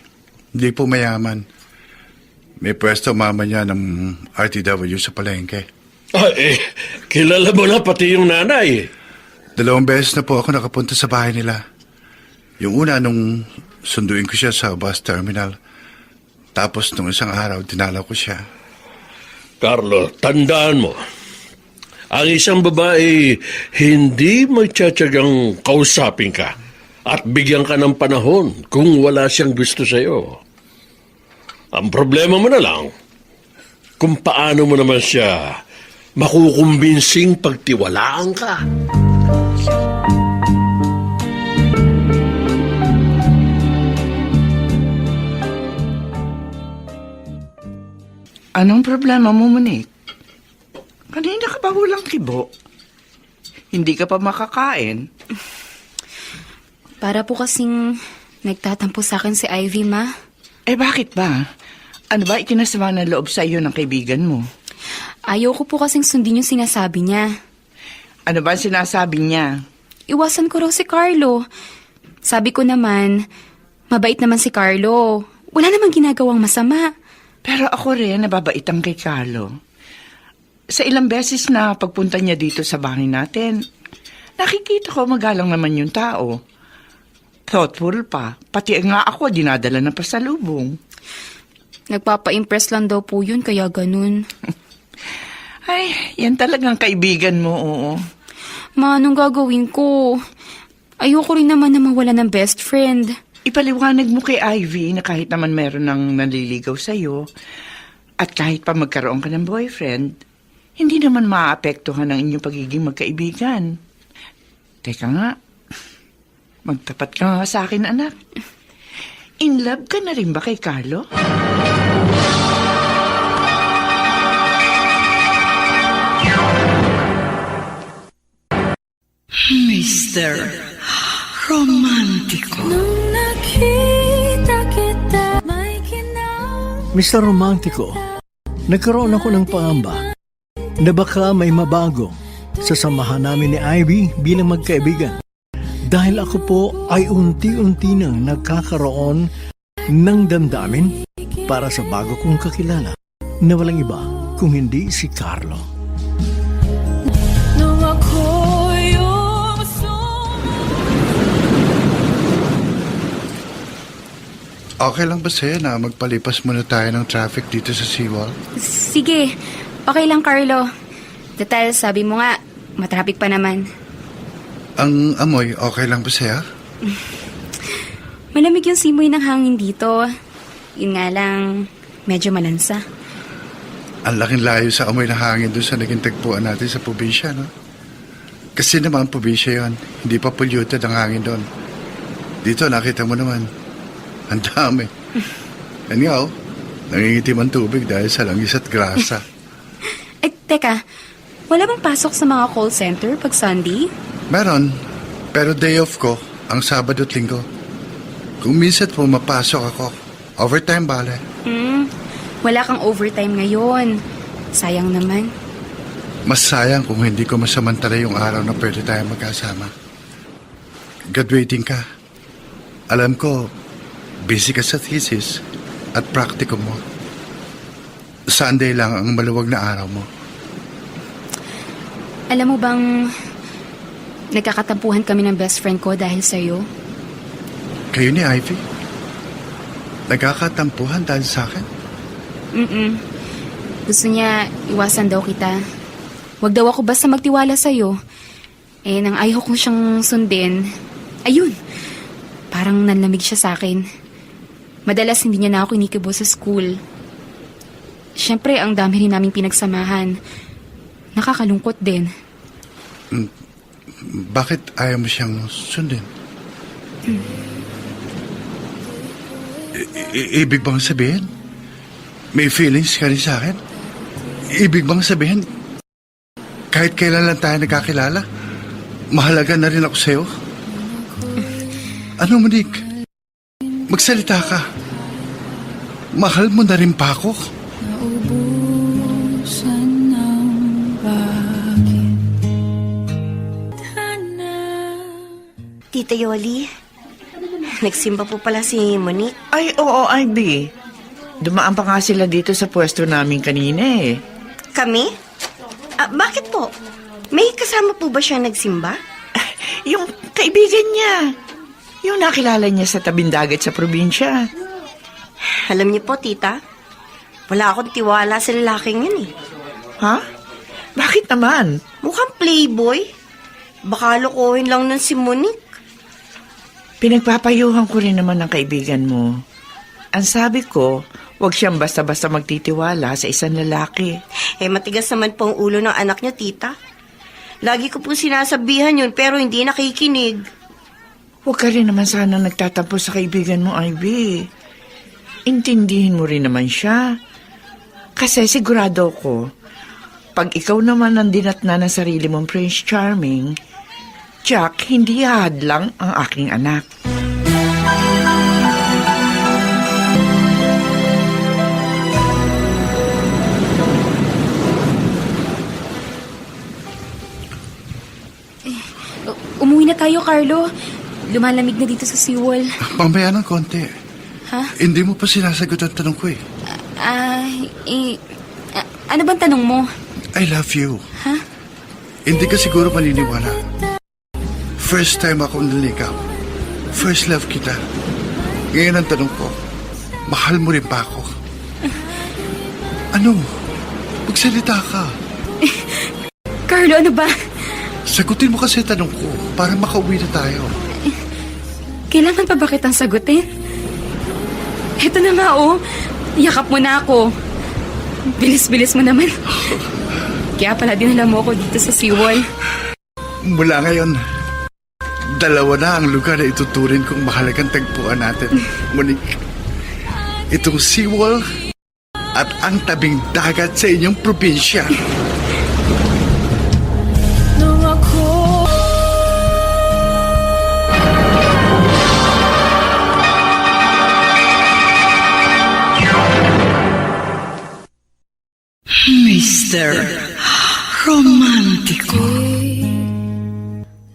Speaker 7: Hindi po mayaman. May pwesto mama niya ng RTW sa palengke.
Speaker 10: Kilala mo na pati yung nanay.
Speaker 7: 2 beses na po ako nakapunta sa bahay nila. Yung una nung sunduin ko siya sa bus terminal. Tapos nung isang araw, dinalaw ko siya.
Speaker 10: Carlo, tandaan mo. Ang isang babae hindi magtsatsagang kausapin ka at bigyan ka ng panahon kung wala siyang gusto sa'yo. Ang problema mo na lang, kung paano mo naman siya makukumbinsing pagtiwalaan ka.
Speaker 11: Anong problema mo, Monique? Kanina ka pa walang kibo. Hindi ka pa makakain.
Speaker 4: Para po kasing nagtatampo sa akin si Ivy, Ma.
Speaker 11: Bakit ba? Ano ba ikinasama ng loob sa iyo ng kaibigan mo?
Speaker 4: Ayaw ko po kasing sundin yung sinasabi niya.
Speaker 11: Ano ba ang sinasabi niya?
Speaker 4: Iwasan ko raw si Carlo. Sabi ko naman, mabait naman si Carlo. Wala namang ginagawang masama.
Speaker 11: Pero ako rin nababaitan kay Carlo. Sa ilang beses na pagpunta niya dito sa bahay natin, nakikita ko magalang naman yung tao. Thoughtful pa. Pati nga ako dinadala ng pasalubong.
Speaker 4: Nagpapa-impress lang daw po yun, kaya ganun.
Speaker 11: Ay, yan talagang kaibigan mo, oo.
Speaker 4: Ma, anong gagawin ko? Ayoko rin naman na mawala ng best friend.
Speaker 11: Ipaliwanag mo kay Ivy na kahit naman meron ng nanliligaw sa'yo at kahit pa magkaroon ka ng boyfriend, hindi naman maapektuhan ang inyong pagiging magkaibigan. Teka nga, magtapat ka nga sa akin, anak. In love ka na rin ba kay Carlo?
Speaker 5: Mr. Romántico.
Speaker 8: Nung nakita kita, may
Speaker 3: Mr. Romantico, nagkaroon ako ng pangamba na baka may mabago sa samahan namin ni Ivy bilang magkaibigan. Dahil ako po ay unti-unti nang nagkakaroon ng damdamin para sa bago kong kakilala na walang iba kung hindi si Carlo.
Speaker 8: nung ako'y
Speaker 7: Okay lang ba sa'yo na magpalipas muna tayo ng traffic dito sa seawall?
Speaker 4: Sige, okay lang, Carlo. Dahil sabi mo nga, matraffic pa naman.
Speaker 7: Ang amoy, okay lang ba sa'yo?
Speaker 4: Malamig yung simoy ng hangin dito. Yun nga lang, medyo malansa.
Speaker 7: Ang laking layo sa amoy na hangin doon sa naging tagpuan natin sa probinsya, no? Kasi naman probinsya yon, hindi pa polluted ang hangin doon. Dito, nakita mo naman, ang dami. Yan nga, oh, nangingitim ang tubig dahil sa langis at grasa.
Speaker 4: Teka, wala bang pasok sa mga call center pag Sunday?
Speaker 7: Meron, pero day off ko, ang Sabado at Linggo. Kung minsan po mapasok ako, overtime bale.
Speaker 4: Wala kang overtime ngayon. Sayang naman.
Speaker 7: Mas sayang kung hindi ko masamantala yung araw na pwede tayo magkasama. Graduating ka. Alam ko, busy ka sa thesis at practicum mo. Sunday lang ang maluwag na araw mo.
Speaker 4: Alam mo bang nagkakatampuhan kami ng best friend ko dahil sa'yo?
Speaker 7: Kayo ni Ivy? Nagkakatampuhan dahil sa akin?
Speaker 4: Gusto niya iwasan daw kita. Huwag daw ako basta magtiwala sa'yo. Nang ayaw kong siyang sundin, ayun, parang nanlamig siya sa akin. Madalas hindi niya na ako kinikibo sa school. Siyempre, ang dami rin naming pinagsamahan. Nakakalungkot din.
Speaker 7: Bakit ayaw mo siyang sundin? Ibig bang sabihin? May feelings ka rin sa akin? Ibig bang sabihin, kahit kailan lang tayo nagkakilala, mahalaga na rin ako sa'yo? Ano, Monique? Magsalita ka. Mahal mo na rin pa ako?
Speaker 8: naubusan ng bakit.
Speaker 6: Tita Yoli, nagsimba po pala si Monique.
Speaker 11: Ay, oo, Ivy. Dumaan pa nga sila dito sa pwesto namin kanina eh.
Speaker 6: Kami? Bakit po? May kasama po ba siya nagsimba?
Speaker 11: Yung kaibigan niya. Yung nakilala niya sa tabing dagat sa probinsya.
Speaker 6: Alam niyo po, tita, wala akong tiwala sa lalaking yun eh.
Speaker 11: Ha? Bakit naman?
Speaker 6: Mukhang playboy. Baka lokohin lang nun si Monique.
Speaker 11: Pinagpapayuhan ko rin naman ng kaibigan mo. Ang sabi ko, huwag siyang basta-basta magtitiwala sa isang lalaki.
Speaker 6: Matigas naman po ang ulo ng anak niyo, tita. Lagi ko po sinasabihan yun, pero hindi nakikinig.
Speaker 11: Huwag ka rin naman sana nagtatampo sa kaibigan mo, Ivy. Intindihin mo rin naman siya. Kasi sigurado ko, pag ikaw naman ang dinatna ng sarili mong Prince Charming, Jack, hindi hadlang ang aking anak.
Speaker 4: Umuwi na tayo, Carlo. Lumalamig na dito sa seawall.
Speaker 7: Mamaya ng konti.
Speaker 4: Ha?
Speaker 7: Hindi mo pa sinasagot ang tanong ko eh.
Speaker 4: Ano bang tanong mo?
Speaker 7: I love you.
Speaker 4: Ha?
Speaker 7: Hindi ka siguro maniniwala. First time akong naligaw. First love kita. Ngayon ang tanong ko, mahal mo rin ba ako? Ano? Magsalita ka.
Speaker 4: Carlo, ano ba?
Speaker 7: Sagutin mo kasi tanong ko para makauwi na tayo.
Speaker 4: Kailangan pa ba kitang sagutin? Eto na nga, oh. Yakap mo na ako. Bilis-bilis mo naman. Kaya pala dinala mo ako dito sa seawall.
Speaker 7: Mula ngayon, dalawa na ang lugar na ituturin kong mahalagang tagpuan natin, Monique. Itong seawall at ang tabing dagat sa inyong probinsya.
Speaker 8: Nung ako
Speaker 5: Mr. Romantico.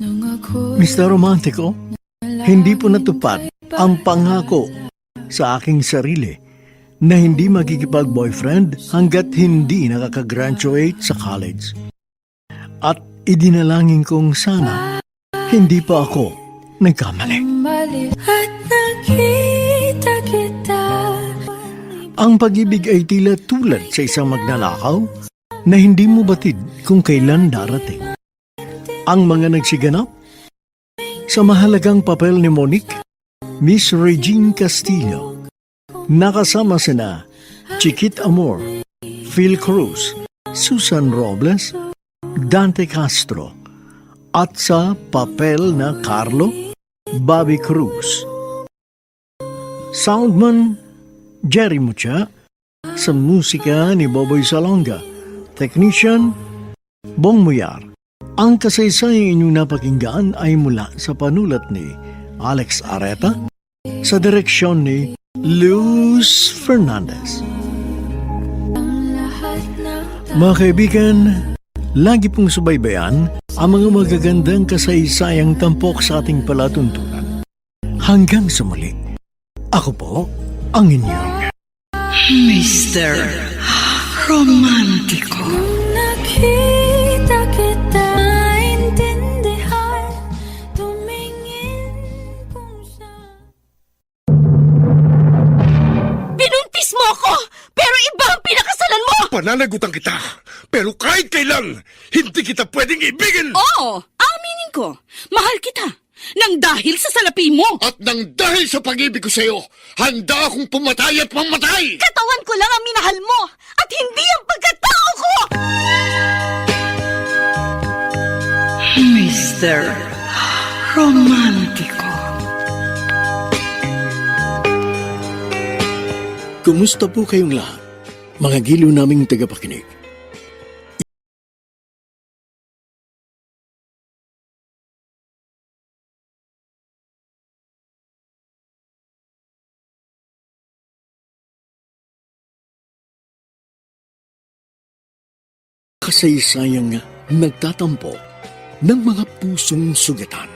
Speaker 8: nung ako
Speaker 3: Mr. Romantico, hindi po natupad ang pangako sa aking sarili na hindi magkikipag-boyfriend hanggat hindi nakakagraduate sa college. At idinalangin kong sana hindi pa ako nagkamali.
Speaker 8: mali at nakita kita.
Speaker 3: Ang pag-ibig ay tila tulad sa isang magnanakaw na hindi mo batid kung kailan darating. Ang mga nagsiganap sa mahalagang papel ni Monique, Miss Regine Castillo, nakasama sina Chiquit Amor, Phil Cruz, Susan Robles, Dante Castro, at sa papel na Carlo, Bobby Cruz. Soundman Jerry Mucha, sa musika ni Boboy Salonga, technician Bong Muyar. Ang kasaysayang inyong napakinggan ay mula sa panulat ni Alex Areta, sa direksyon ni Luz Fernandez. Mga kaibigan, lagi pong subaybayan ang mga magagandang kasaysayang tampok sa ating palatuntunan. Hanggang sa muli, ako po ang inyong
Speaker 5: Mr. Romantico.
Speaker 8: Nakita kita, intindihan, tumingin pusa.
Speaker 1: Binuntis mo ako! Pero iba ang pinakasalan mo!
Speaker 9: Pananagutan kita, pero kahit kailan, hindi kita pwedeng ibigin!
Speaker 1: Oo, aminin ko. Mahal kita. Nang dahil sa salapi mo.
Speaker 9: At nang dahil sa pag-ibig ko sa'yo, handa akong pumatay at mamatay!
Speaker 6: Katawan ko lang ang minahal mo at hindi ang pagkatao ko!
Speaker 5: Mr. Romantico.
Speaker 3: Kumusta po kayong lahat, mga giliw naming tagapakinig? Kasaysayang nagtatampo ng mga pusong sugatan,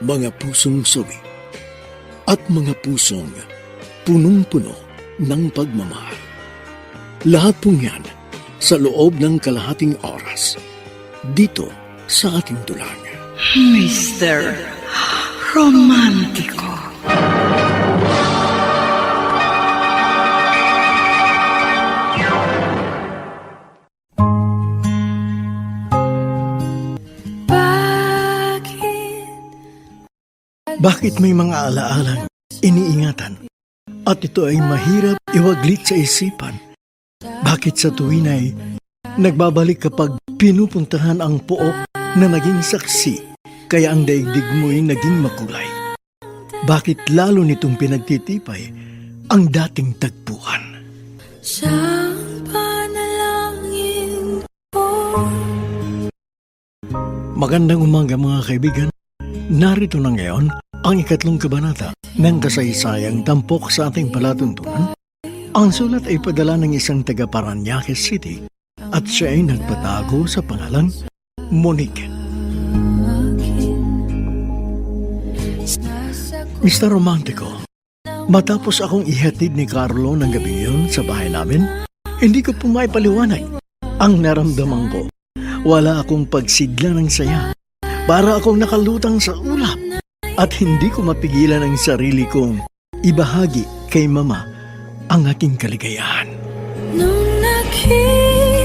Speaker 3: mga pusong suwi, at mga pusong punong-puno ng pagmamahal. Lahat pong yan sa loob ng kalahating oras dito sa ating dulang.
Speaker 11: Mr. Romantico.
Speaker 3: Bakit may mga alaalang iniingatan at ito ay mahirap iwaglit sa isipan? Bakit sa tuwin ay nagbabalik kapag pinupuntahan ang pook na naging saksi kaya ang daigdig mo'y naging makulay? Bakit lalo nitong pinagtitipay ang dating tagpuan?
Speaker 8: Siyang panalangin ko.
Speaker 3: Magandang umaga mga kaibigan. Narito na ngayon ang 3 kabanata ng kasaysayang tampok sa ating palatuntunan. Ang sulat ay padala ng isang taga Parañaque City at siya ay nagpatago sa pangalang Monique. Mr. Romantico, matapos akong ihatid ni Carlo ng gabi yun sa bahay namin, hindi ko po maipaliwanag ang naramdaman ko. Wala akong pagsidla ng saya. Para akong nakalutang sa ulap at hindi ko mapigilan ang sarili kong ibahagi kay Mama ang aking kaligayahan.
Speaker 8: Nung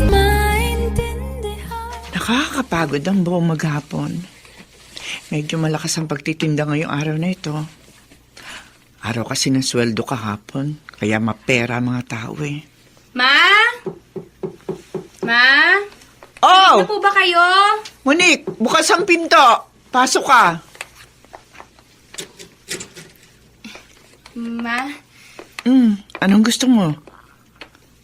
Speaker 8: maintindihan.
Speaker 11: Nakakapagod ang buong maghapon. Medyo malakas ang pagtitinda ngayong araw na ito. Araw kasi ng sweldo kahapon, kaya mapera ang mga tao eh.
Speaker 4: Ma? Ma?
Speaker 11: Oh!
Speaker 4: Ano po ba kayo?
Speaker 11: Monique, bukas ang pinto. Pasok ka.
Speaker 4: Ma?
Speaker 11: Anong gusto mo?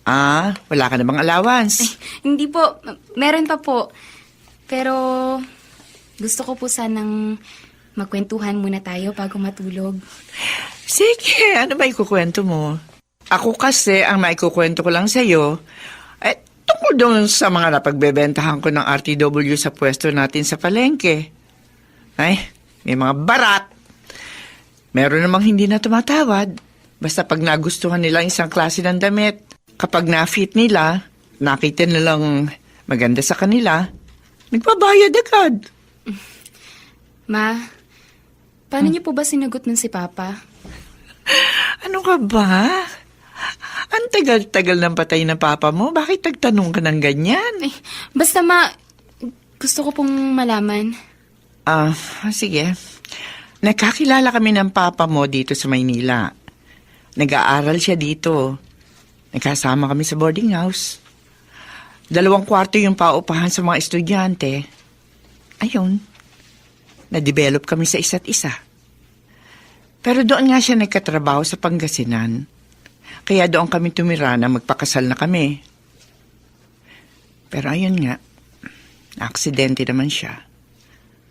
Speaker 11: Wala ka na bang allowance?
Speaker 4: Hindi po. Meron pa po. Pero gusto ko po sanang magkwentuhan muna tayo bago matulog.
Speaker 11: Sige, ano ba ikukwento mo? Ako kasi, ang maikukwento ko lang sa'yo, tungkol doon sa mga napagbebentahan ko ng RTW sa pwesto natin sa palengke. Ay, may mga barat. Meron namang hindi na tumatawad. Basta pag nagustuhan nila isang klase ng damit, kapag na-fit nila, nakita nilang maganda sa kanila, nagbabayad agad.
Speaker 4: Ma, paano niyo po ba sinagot nun si Papa?
Speaker 11: Ano ka ba? Ang tagal-tagal ng patay na papa mo. Bakit nagtanong ka ng ganyan?
Speaker 4: Basta gusto ko pong malaman.
Speaker 11: Sige. Nagkakilala kami ng papa mo dito sa Maynila. Nag-aaral siya dito. Nagkasama kami sa boarding house. 2 kwarto yung paupahan sa mga estudyante. Ayun. Na-develop kami sa isa't isa. Pero doon nga siya nagkatrabaho sa Pangasinan. Kaya doon kami tumira na magpakasal na kami. Pero ayun nga, aksidente naman siya.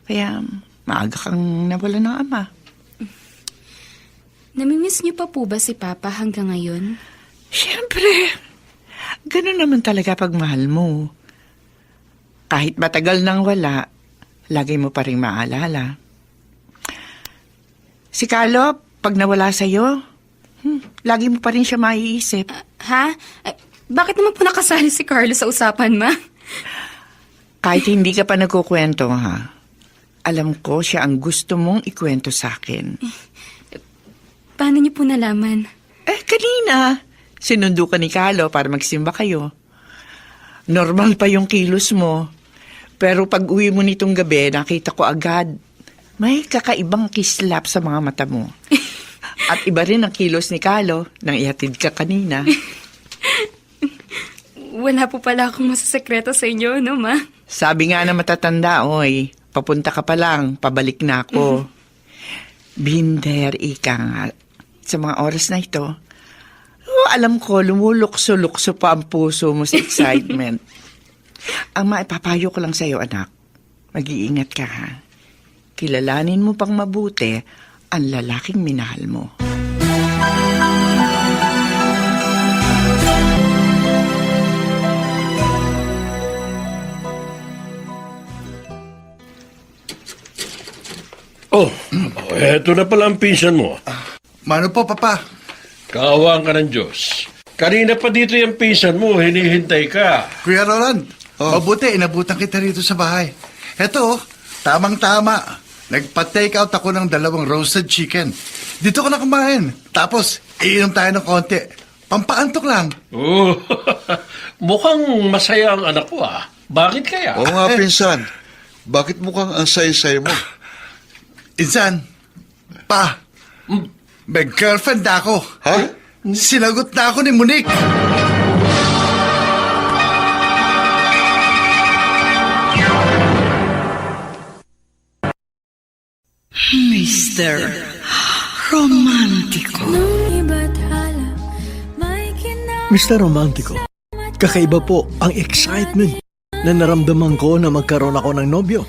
Speaker 11: Kaya maaga kang nawala ng ama.
Speaker 4: Namimiss niyo pa po ba si Papa hanggang ngayon?
Speaker 11: Siyempre, ganun naman talaga pag mahal mo. Kahit matagal nang wala, lagi mo pa rin maalala. Si Carlo, pag nawala sa'yo, lagi mo pa rin siya maiisip.
Speaker 4: Ha? Bakit naman po nakasali si Carlo sa usapan, Ma?
Speaker 11: Kahit hindi ka pa nagkukwento, ha? Alam ko siya ang gusto mong ikwento sa akin.
Speaker 4: Paano niyo po nalaman?
Speaker 11: Kanina. Sinundo ka ni Carlo para magsimba kayo. Normal pa yung kilos mo. Pero pag uwi mo nitong gabi, nakita ko agad, may kakaibang kislap sa mga mata mo. At iba rin ang kilos ni Carlo nang ihatid ka kanina.
Speaker 4: Wala po pala akong masasekreto sa inyo, no, Ma?
Speaker 11: Sabi nga na matatanda, oy, papunta ka pa lang, pabalik na ako. Binder, ika nga. Sa mga oras na ito, alam ko, lumulukso-lukso pa ang puso mo sa excitement. Ang maipapayo ko lang sa'yo, anak, mag-iingat ka, ha? Kilalanin mo pang mabuti ang lalaking minahal mo.
Speaker 10: eto na pala ang pinsan mo.
Speaker 7: Mano po, Papa?
Speaker 10: Kaawaan ka ng Diyos. Kanina pa dito yung pinsan mo, hinihintay ka.
Speaker 7: Kuya Roland, mabuti, inabutan kita rito sa bahay. Eto, tamang-tama. Nagpa-take out ako ng 2 roasted chicken. Dito ko na kumain. Tapos, iinom tayo ng konti. Pampaantok lang.
Speaker 10: Oh, mukhang masaya ang anak ko ah. Bakit kaya?
Speaker 2: Oo nga, pinsan. Bakit mukhang ang say-say mo?
Speaker 7: Insan, pa, may girlfriend na ako.
Speaker 2: Ha?
Speaker 7: Sinagot na ako ni Monique.
Speaker 1: Mr. Romantico.
Speaker 8: Nung iba't hala, may kinang
Speaker 3: Mr. Romantico, kakaiba po ang excitement na naramdaman ko na magkaroon ako ng nobyo.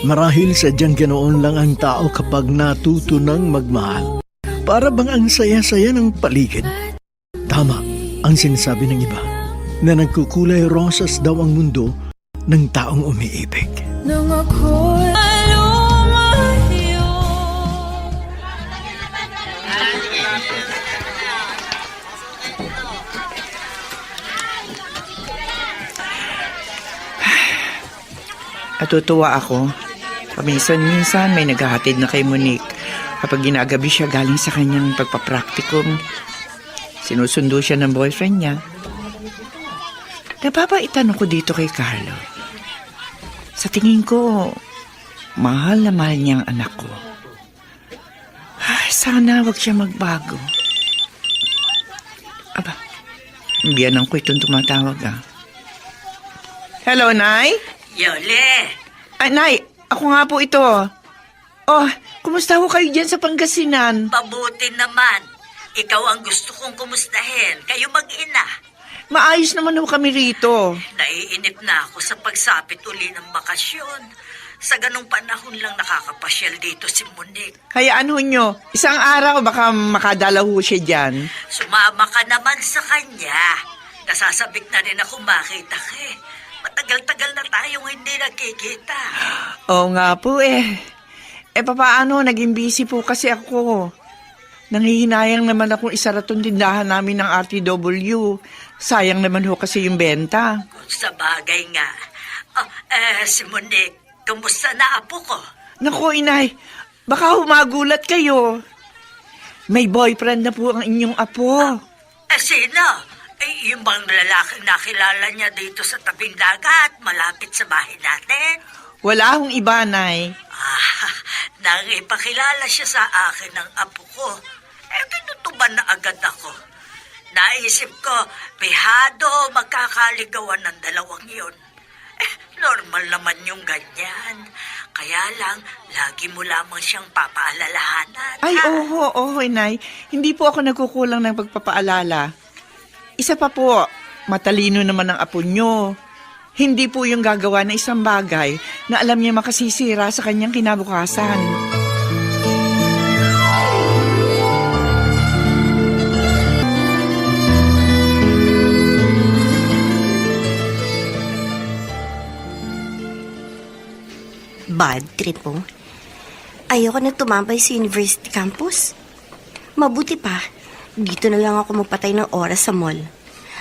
Speaker 3: Marahil sadyang ganoon lang ang tao kapag natuto ng magmahal. Para bang ang saya-saya ng paligid. Tama ang sinasabi ng iba na nagkukulay rosas daw ang mundo ng taong umiibig.
Speaker 8: nung ako'y lumayo.
Speaker 11: Natutuwa ako. Paminsan-minsan may naghahatid na kay Monique. Kapag ginagabi siya galing sa kanyang pagpapraktikum, sinusundo siya ng boyfriend niya. Napapaitanong ko dito kay Carlo. Sa tingin ko, mahal na mahal niya ang anak ko. Sana wag siya magbago. Aba, biyanan ko itong tumatawag ah. Hello, Nay?
Speaker 5: Yole,
Speaker 11: Ay, Nay, ako nga po ito. Oh, kumusta ho kayo dyan sa Pangasinan?
Speaker 5: mabuti naman. Ikaw ang gusto kong kumustahin. Kayo mag-ina.
Speaker 11: Maayos naman ho kami rito.
Speaker 5: Naiinip na ako sa pagsapit uli ng bakasyon. Sa ganong panahon lang nakakapasyal dito si Monique.
Speaker 11: Hayaan ho nyo, isang araw baka makadala ho siya dyan.
Speaker 5: Sumama ka naman sa kanya. Nasasabik na rin ako makita ka eh. Matagal-tagal na tayong hindi nakikita.
Speaker 11: Oo nga po eh. Papaano, naging busy po kasi ako. Nanghihinayang naman akong isaratong tindahan namin ng RTW. Sayang naman ho kasi yung benta.
Speaker 5: Kung sa bagay nga. Si Monique, kumusta na apo ko?
Speaker 11: Naku, inay, baka humagulat kayo. May boyfriend na po ang inyong apo.
Speaker 5: Sino? Yung bang lalaking nakilala niya dito sa tabing dagat, malapit sa bahay natin?
Speaker 11: Wala hong iba, Nay.
Speaker 5: Nang ipakilala siya sa akin ng apo ko, tinutuban na agad ako. Naisip ko, pihado magkakaligawan ng dalawang yun. Normal naman yung ganyan. Kaya lang, lagi mo lamang siyang papaalalahanan.
Speaker 11: Ay, oo, Nay. Hindi po ako nagkukulang ng pagpapaalala. Isa pa po, matalino naman ang apo nyo. Hindi po yung gagawa ng isang bagay na alam niya makasisira sa kanyang kinabukasan.
Speaker 6: Bad trip po. Ayoko na tumambay sa university campus. Mabuti pa, dito na lang ako magpatay ng oras sa mall.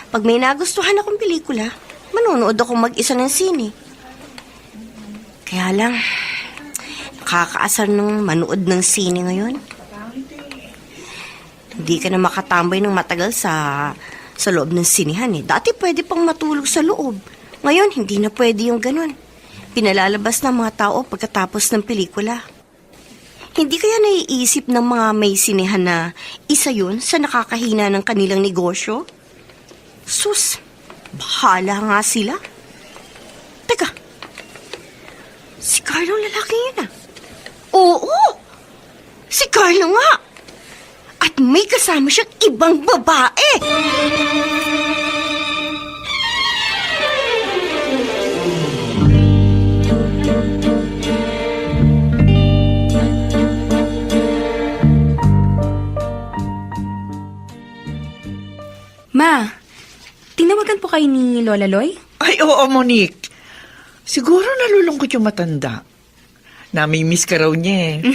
Speaker 6: Pag may nagustuhan akong pelikula, manonood ako mag-isa ng sine. Kaya lang, nakakaasar nung manood ng sine ngayon. Hindi ka na makatambay ng matagal sa loob ng sinehan eh. Dati pwede pang matulog sa loob. Ngayon, hindi na pwede yung ganun. Pinalalabas ng mga tao pagkatapos ng pelikula. Hindi kaya naiisip ng mga may sinehan na isa yun sa nakakahina ng kanilang negosyo? Sus, bahala nga sila. Teka, si Carlo lalaki yun ah. Oo, si Carlo nga. At may kasama siyang ibang babae.
Speaker 4: Ma, tinawagan po kayo ni Lola Loy?
Speaker 11: Ay, oo, Monique. Siguro nalulungkot yung matanda. Nami-miss ka raw niya eh.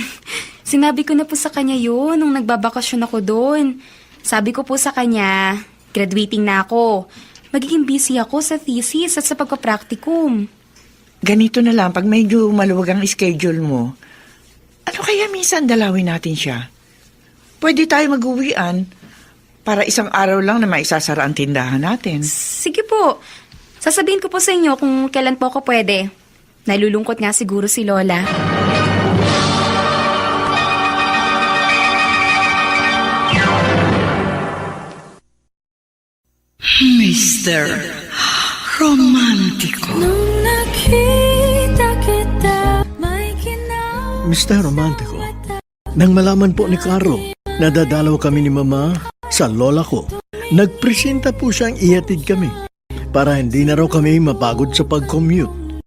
Speaker 4: Sinabi ko na po sa kanya yun nung nagbabakasyon ako doon. Sabi ko po sa kanya, graduating na ako. Magiging busy ako sa thesis at sa pagpapracticum.
Speaker 11: Ganito na lang, pag medyo maluwag ang schedule mo, ano kaya minsan dalawin natin siya? Pwede tayo mag-uwian para isang araw lang na maisasara ang tindahan natin.
Speaker 4: Sige po. Sasabihin ko po sa inyo kung kailan po ako pwede. Nalulungkot nga siguro si Lola.
Speaker 5: Mr. Romantico.
Speaker 8: Nung nakita kita, may ginawa.
Speaker 3: Mr. Romantico, nang malaman po ni Carlo na dadalaw kami ni Mama sa lola ko, nagpresenta po siyang ihatid kami para hindi na raw kami mapagod sa pag-commute.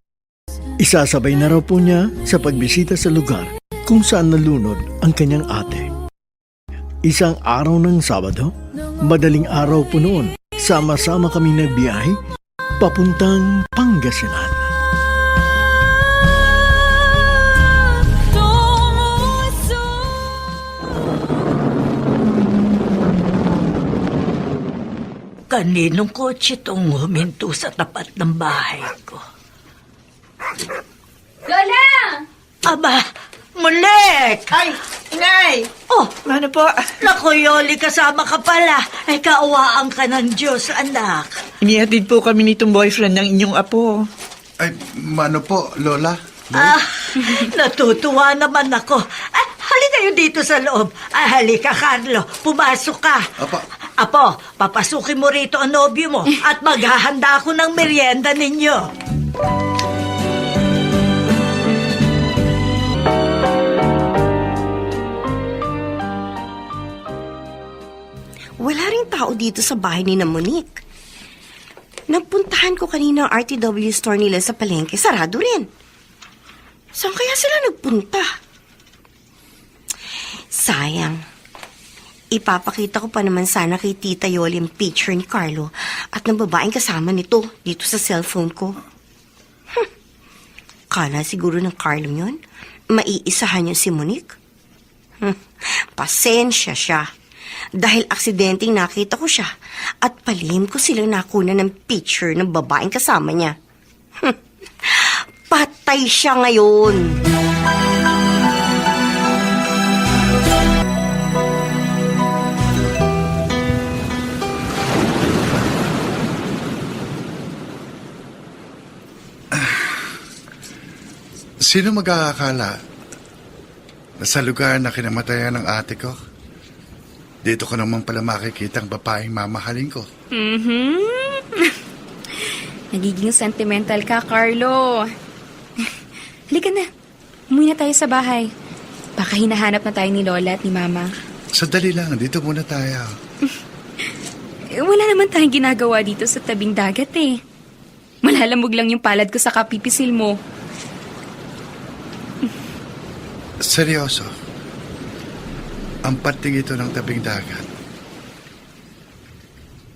Speaker 3: Isasabay na raw po niya sa pagbisita sa lugar kung saan nalunod ang kanyang ate. Isang araw ng Sabado, madaling araw po noon, sama-sama kami nagbiyahe papuntang Pangasinan.
Speaker 5: Kaninong kotse itong huminto sa tapat ng bahay ko?
Speaker 4: Lola!
Speaker 5: Aba, Mulek!
Speaker 11: Ay, inay!
Speaker 5: Oh,
Speaker 11: Ano po?
Speaker 5: naku, Yoli, kasama ka pala. Ay, kaawaan ka ng Diyos, anak.
Speaker 11: Inihatid po kami nitong boyfriend ng inyong apo.
Speaker 7: Ay, mano po, Lola?
Speaker 5: Ah, natutuwa naman ako. Ah, halika kayo dito sa loob. Ah, halika, Carlo. Pumasok ka.
Speaker 7: Apa.
Speaker 5: Apo, papasukin mo rito ang nobyo mo at maghahanda ako ng merienda ninyo.
Speaker 6: Wala ring tao dito sa bahay ni na Monique. Nagpuntahan ko kanina ang RTW store nila sa palengke. Sarado rin. Saan kaya sila nagpunta? Sayang. Ipapakita ko pa naman sana kay Tita Yoli ang picture ni Carlo at ng babaeng kasama nito dito sa cellphone ko. Kala siguro ng Carlo yun, maiisahan niya si Monique. Pasensya siya. Dahil aksidenteng nakita ko siya at palihim ko silang nakuna ng picture ng babaeng kasama niya. Patay siya ngayon.
Speaker 7: Sino mag-aakala na sa lugar na kinamatayan ng ate ko, dito ko naman pala makikita ang babaeng mamahalin ko.
Speaker 4: Nagiging sentimental ka, Carlo. Halika na. Umuwi na tayo sa bahay. Baka hinahanap na tayo ni Lola at ni Mama.
Speaker 7: Sandali lang, dito muna tayo.
Speaker 4: Wala naman tayong ginagawa dito sa tabing dagat eh. Malalamog lang yung palad ko sa kapipisil mo.
Speaker 7: Seryoso. Ang parting ito ng tabing dagat.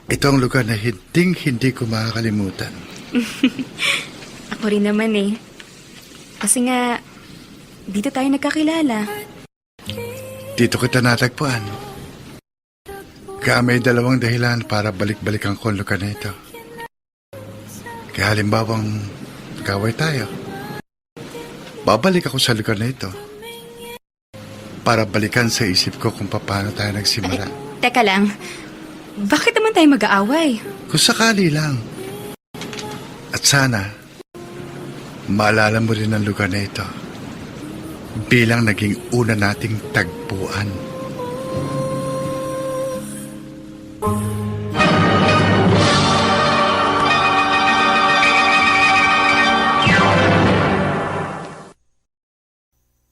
Speaker 7: Ito ang lugar na hindi ko makakalimutan.
Speaker 4: Ako rin naman eh. Kasi nga, dito tayo nagkakilala.
Speaker 7: Dito kita natagpuan. Kaya may dalawang dahilan para balik-balikan ko ang lugar na ito. Kaya halimbawang kaway tayo. Babalik ako sa lugar na ito. Para balikan sa isip ko kung paano tayo nagsimula.
Speaker 4: Teka lang, bakit naman tayo mag-aaway?
Speaker 7: Kung sakali lang. At sana, maalala mo rin ang lugar na ito bilang naging una nating tagpuan.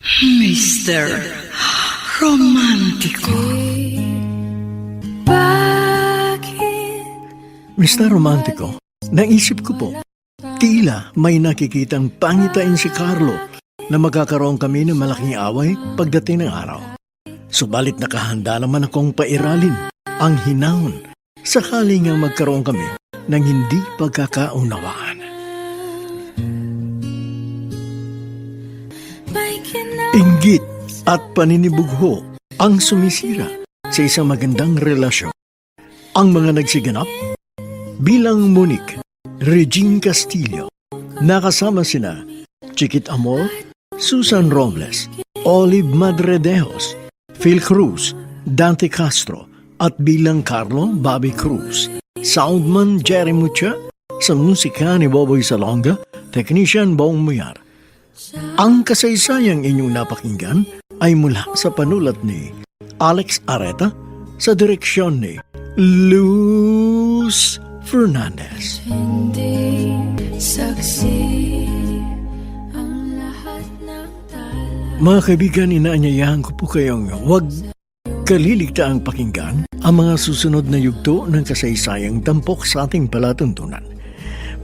Speaker 5: Mr. Romantico.
Speaker 3: Mr. Romantico, naisip ko po, tila may nakikitang pangitain si Carlo na magkakaroon kami ng malaking away pagdating ng araw. Subalit nakahanda naman akong pairalin ang hinahon sakali nga magkaroon kami ng hindi pagkakaunawaan. Inggit at paninibugho ang sumisira sa isang magandang relasyon. Ang mga nagsiganap bilang Monique, Regine Castillo, nakasama sina Chiquit Amor, Susan Robles, Olive Madredejos, Phil Cruz, Dante Castro, at bilang Carlo Bobby Cruz, soundman Jerry Mucha, sa musika ni Boboy Salonga, technician Bong Muyar. Ang kasaysayang inyong napakinggan ay mula sa panulat ni Alex Areta sa direksyon ni Luz Fernandez.
Speaker 8: Hindi saksi ang lahat ng tala.
Speaker 3: Mga kaibigan, inaanyayahan ko po kayong huwag kaliligtaang pakinggan ang mga susunod na yugto ng kasaysayang tampok sa ating palatuntunan.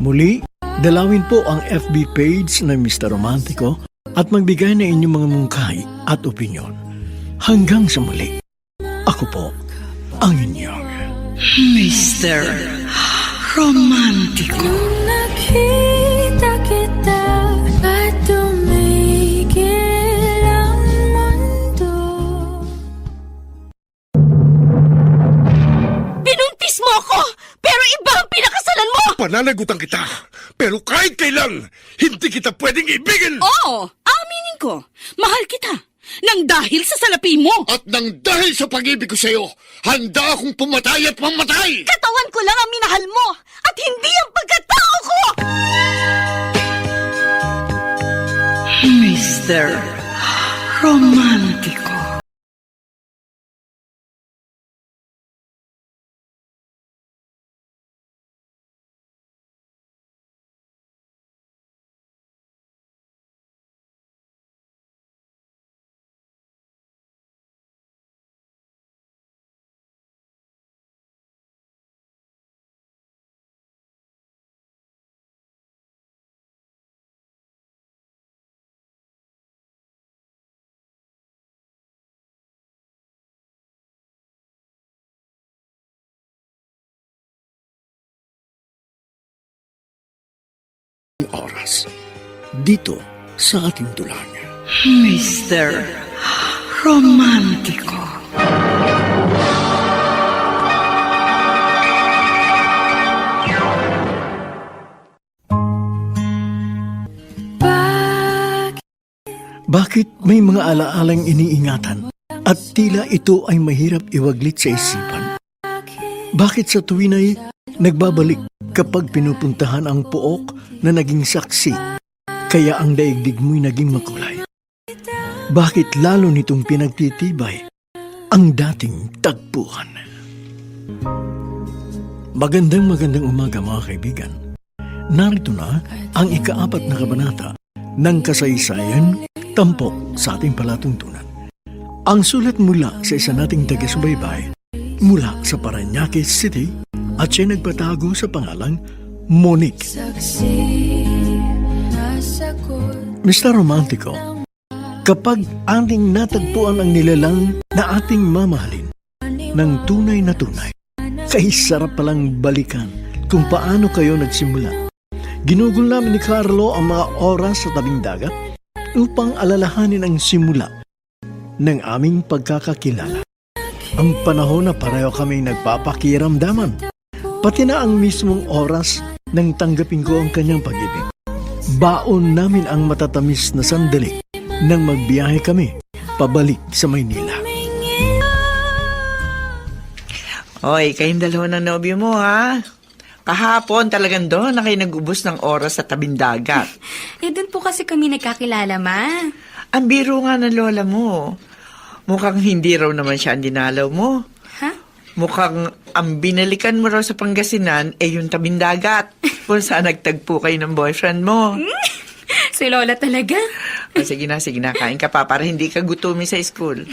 Speaker 3: Muli, dalawin po ang FB page ng Mr. Romantico at magbigay na inyong mga mungkahi at opinyon. Hanggang sa muli, ako po ang inyong
Speaker 1: Mr. Romantico.
Speaker 8: Nung nakita kita at tumigil ang mundo.
Speaker 1: Binuntis mo ako, pero iba ang pinakasalan mo!
Speaker 9: Pananagutan kita, pero kahit kailan, hindi kita pwedeng ibigin!
Speaker 1: Oo, aminin ko. Mahal kita. Nang dahil sa salapi mo.
Speaker 9: At nang dahil sa pag-ibig ko sa'yo, handa akong pumatay at mamatay!
Speaker 6: Katawan ko lang ang minahal mo at hindi ang pagkatao ko!
Speaker 1: Mr. Romantico.
Speaker 3: oras dito sa ating dulang.
Speaker 1: Mr. Romantico.
Speaker 3: Bakit may mga alaalang iniingatan at tila ito ay mahirap iwaglit sa isipan? Bakit sa tuwin ay nagbabalik kapag pinupuntahan ang pook na naging saksi, kaya ang daigdig mo'y naging makulay? Bakit lalo nitong pinagtitibay ang dating tagpuan? Magandang umaga mga kaibigan. Narito na ang ika-4 na kabanata ng kasaysayan tampok sa ating palatuntunan. Ang sulat mula sa isa nating taga-subaybay mula sa Parañaque City at siya nagpatago sa pangalang Monique. Mr. Romantico, kapag ating natagpuan ang nilalang na ating mamahalin ng tunay na tunay, kay sarap palang balikan kung paano kayo nagsimula. Ginugol namin ni Carlo ang mga oras sa tabing dagat upang alalahanin ang simula ng aming pagkakakilala. Ang panahon na pareho kami nagpapakiramdaman, pati na ang mismong oras nang tanggapin ko ang kanyang pag-ibig. Baon namin ang matatamis na sandali nang magbiyahe kami pabalik sa Maynila.
Speaker 11: Hoy, kayong dalawa ng nobyo mo, ha? Kahapon talagang doon na kayo nag-ubos ng oras sa tabing dagat.
Speaker 4: Doon po kasi kami nagkakilala, Ma.
Speaker 11: Ang biro nga ng lola mo. Mukhang hindi raw naman siya ang dinalaw mo.
Speaker 4: Ha?
Speaker 11: Mukhang ang binalikan mo raw sa Pangasinan yung tabing dagat kung saan nagtagpo kayo ng boyfriend mo.
Speaker 4: Si Lola talaga.
Speaker 11: Sige na, kain ka pa para hindi ka gutumin sa school.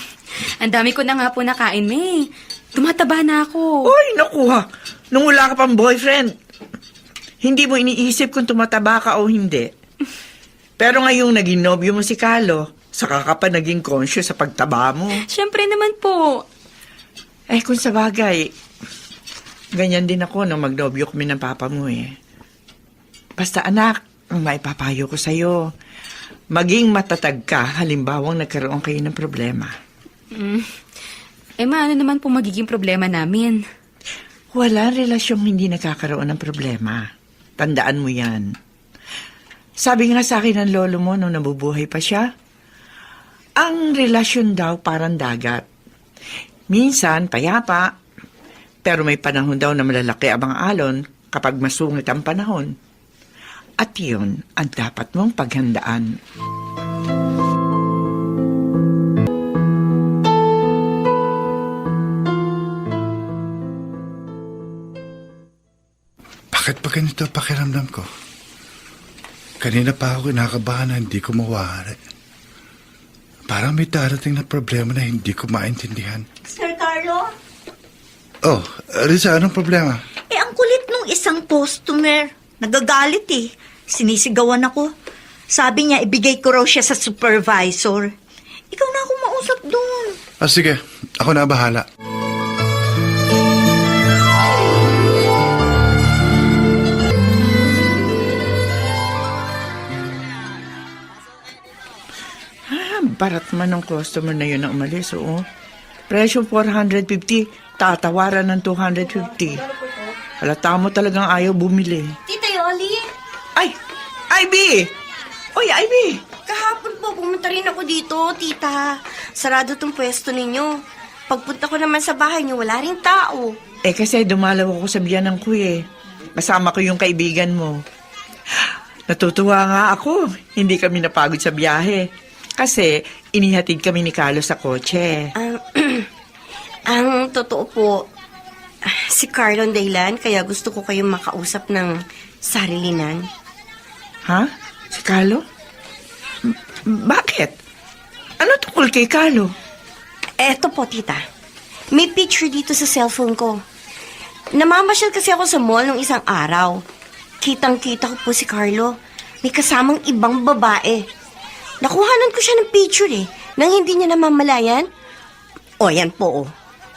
Speaker 4: Ang dami ko na nga po nakain, May. Tumataba na ako.
Speaker 11: Uy, nakuha. Nung wala ka pang boyfriend, hindi mo iniisip kung tumataba ka o hindi. Pero ngayong naging nobyo mo si Carlo, saka ka pa naging conscious sa pagtaba mo.
Speaker 4: Siyempre naman po.
Speaker 11: Kung sa bagay, ganyan din ako nung magnobyo kami ng papa mo eh. Basta anak, ang maipapayo ko sa'yo, Maging matatag ka halimbawang nagkaroon kayo ng problema.
Speaker 4: Ano naman po magiging problema namin?
Speaker 11: Wala relasyong hindi nakakaroon ng problema. Tandaan mo yan. Sabi nga sa akin ng lolo mo nung nabubuhay pa siya, ang relasyon daw parang dagat. Minsan, payapa, pero may panahon daw na malalaki ang mga alon kapag masungit ang panahon. At yun ang dapat mong paghandaan.
Speaker 7: Bakit pa ganito ang pakiramdam ko? Kanina pa ako kinakabahan na hindi ko mawari. Parang may darating na problema na hindi ko maintindihan.
Speaker 5: Sir Carlo?
Speaker 7: Oh, Riza, anong problema?
Speaker 5: Ang kulit nung isang customer. Nagagalit eh. Sinisigawan ako. Sabi niya, ibigay ko raw siya sa supervisor. Ikaw na ako mausap doon.
Speaker 7: Sige, ako na bahala.
Speaker 11: Barat man ng customer na yun na umalis, oo. Presyo 450, tatawaran ng 250. Halata mo talagang ayaw bumili.
Speaker 6: Tita Yoli,
Speaker 11: Ay! Ivy! Oy, Ivy!
Speaker 6: kahapon po pumunta rin ako dito, tita. Sarado tong pwesto ninyo. Pagpunta ko naman sa bahay niyo, wala ring tao.
Speaker 11: Kasi dumalaw ako sa biyanan ko eh. Kasama ko yung kaibigan mo. Natutuwa nga ako. Hindi kami napagod sa biyahe. Kasi inihatid kami ni Carlos sa kotse.
Speaker 6: Ang totoo po, si Carlo ang dahilan, kaya gusto ko kayong makausap ng sarilinan.
Speaker 11: Ha? Si Carlo? Bakit? Ano tungkol kay Carlo?
Speaker 6: Eto po, tita. May picture dito sa cellphone ko. Namamasyal kasi ako sa mall nung isang araw. Kitang-kita ko po si Carlo. May kasamang ibang babae. Nakuhanan ko siya ng picture nang hindi niya namamalayan. O, yan po, oh.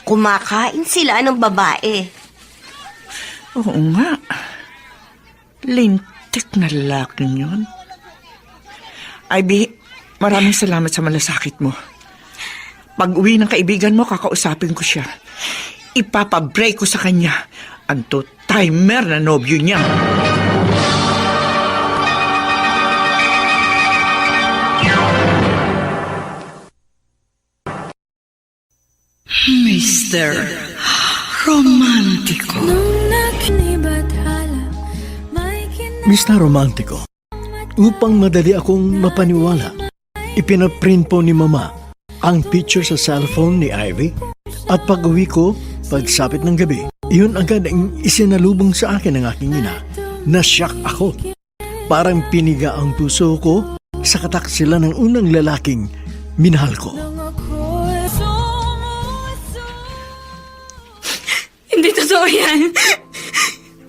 Speaker 6: Kumakain sila ng babae.
Speaker 11: Oo nga. Lintik na lalaking yun. Ivy, maraming salamat sa malasakit mo. Pag uwi ng kaibigan mo, kakausapin ko siya. Ipapabreak ko sa kanya ang two-timer na nobyo niya.
Speaker 1: Mr. Romántico.
Speaker 3: Mr. Romántico, upang madali akong mapaniwala, ipinaprint po ni Mama ang picture sa cellphone ni Ivy at pag-uwi ko, pagsapit ng gabi, iyon agad ang isinalubong sa akin ng aking ina. Nasyak ako. Parang piniga ang puso ko sa kataksila ng unang lalaking minahal ko.
Speaker 4: Hindi totoo yan.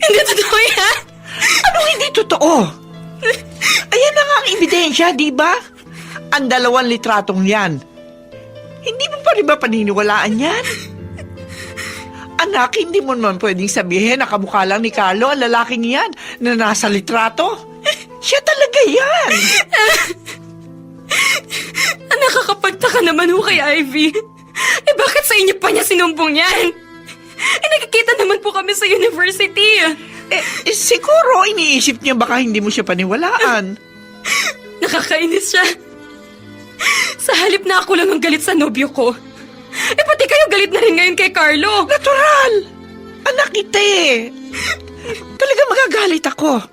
Speaker 4: Hindi totoo yan.
Speaker 11: Anong hindi totoo? Ayan na nga ang ebidensya, di ba? Ang 2 litratong yan. Hindi mo pa rin ba paniniwalaan yan? Anak, hindi mo naman pwedeng sabihin na kamukha lang ni Carlo ang lalaking yan na nasa litrato. Siya talaga yan.
Speaker 4: Nakakapagtaka naman ho kay Ivy. Bakit sa inyo pa niya sinumbong yan? Nakikita naman po kami sa university.
Speaker 11: Siguro iniisip niya baka hindi mo siya paniwalaan.
Speaker 4: Nakakainis siya. Sa halip na ako lang ang galit sa nobyo ko. Pati kayo galit na rin ngayon kay Carlo.
Speaker 11: Natural! Anak kita eh. Talaga magagalit ako.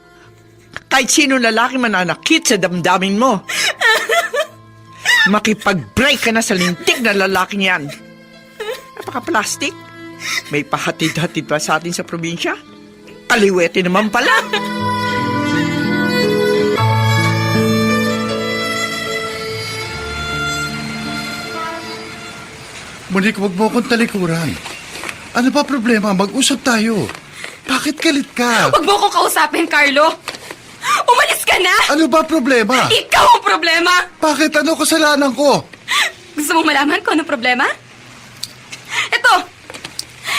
Speaker 11: Kahit sino lalaki mananakit sa damdamin mo. Makipag-break ka na sa lintik na lalaking yan. Napaka-plastic. May pahatid-hatid pa sa atin sa probinsya. Kaliwete naman pala.
Speaker 7: Monique, wag mo akong talikuran. Ano ba problema? Mag-usap tayo. Bakit galit ka?
Speaker 4: Huwag mo ko kausapin, Carlo. Umalis ka na!
Speaker 7: Ano ba problema?
Speaker 4: Ikaw ang problema!
Speaker 7: Bakit? Ano kasalanan ko?
Speaker 4: Gusto mong malaman kung ano problema?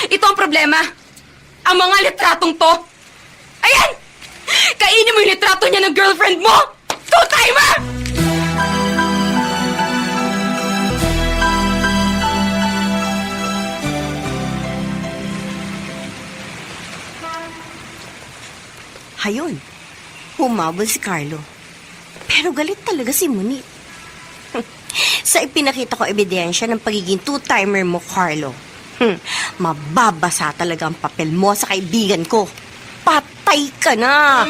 Speaker 4: Ito ang problema. Ang mga litratong to. Ayan! Kainin mo yung litrato niya ng girlfriend mo! Two-timer!
Speaker 6: Hayon, humabol si Carlo. Pero galit talaga si Monique. Sa ipinakita ko ebidensya ng pagiging two-timer mo, Carlo. Mababasa talaga ang papel mo sa kaibigan ko. Patay ka na!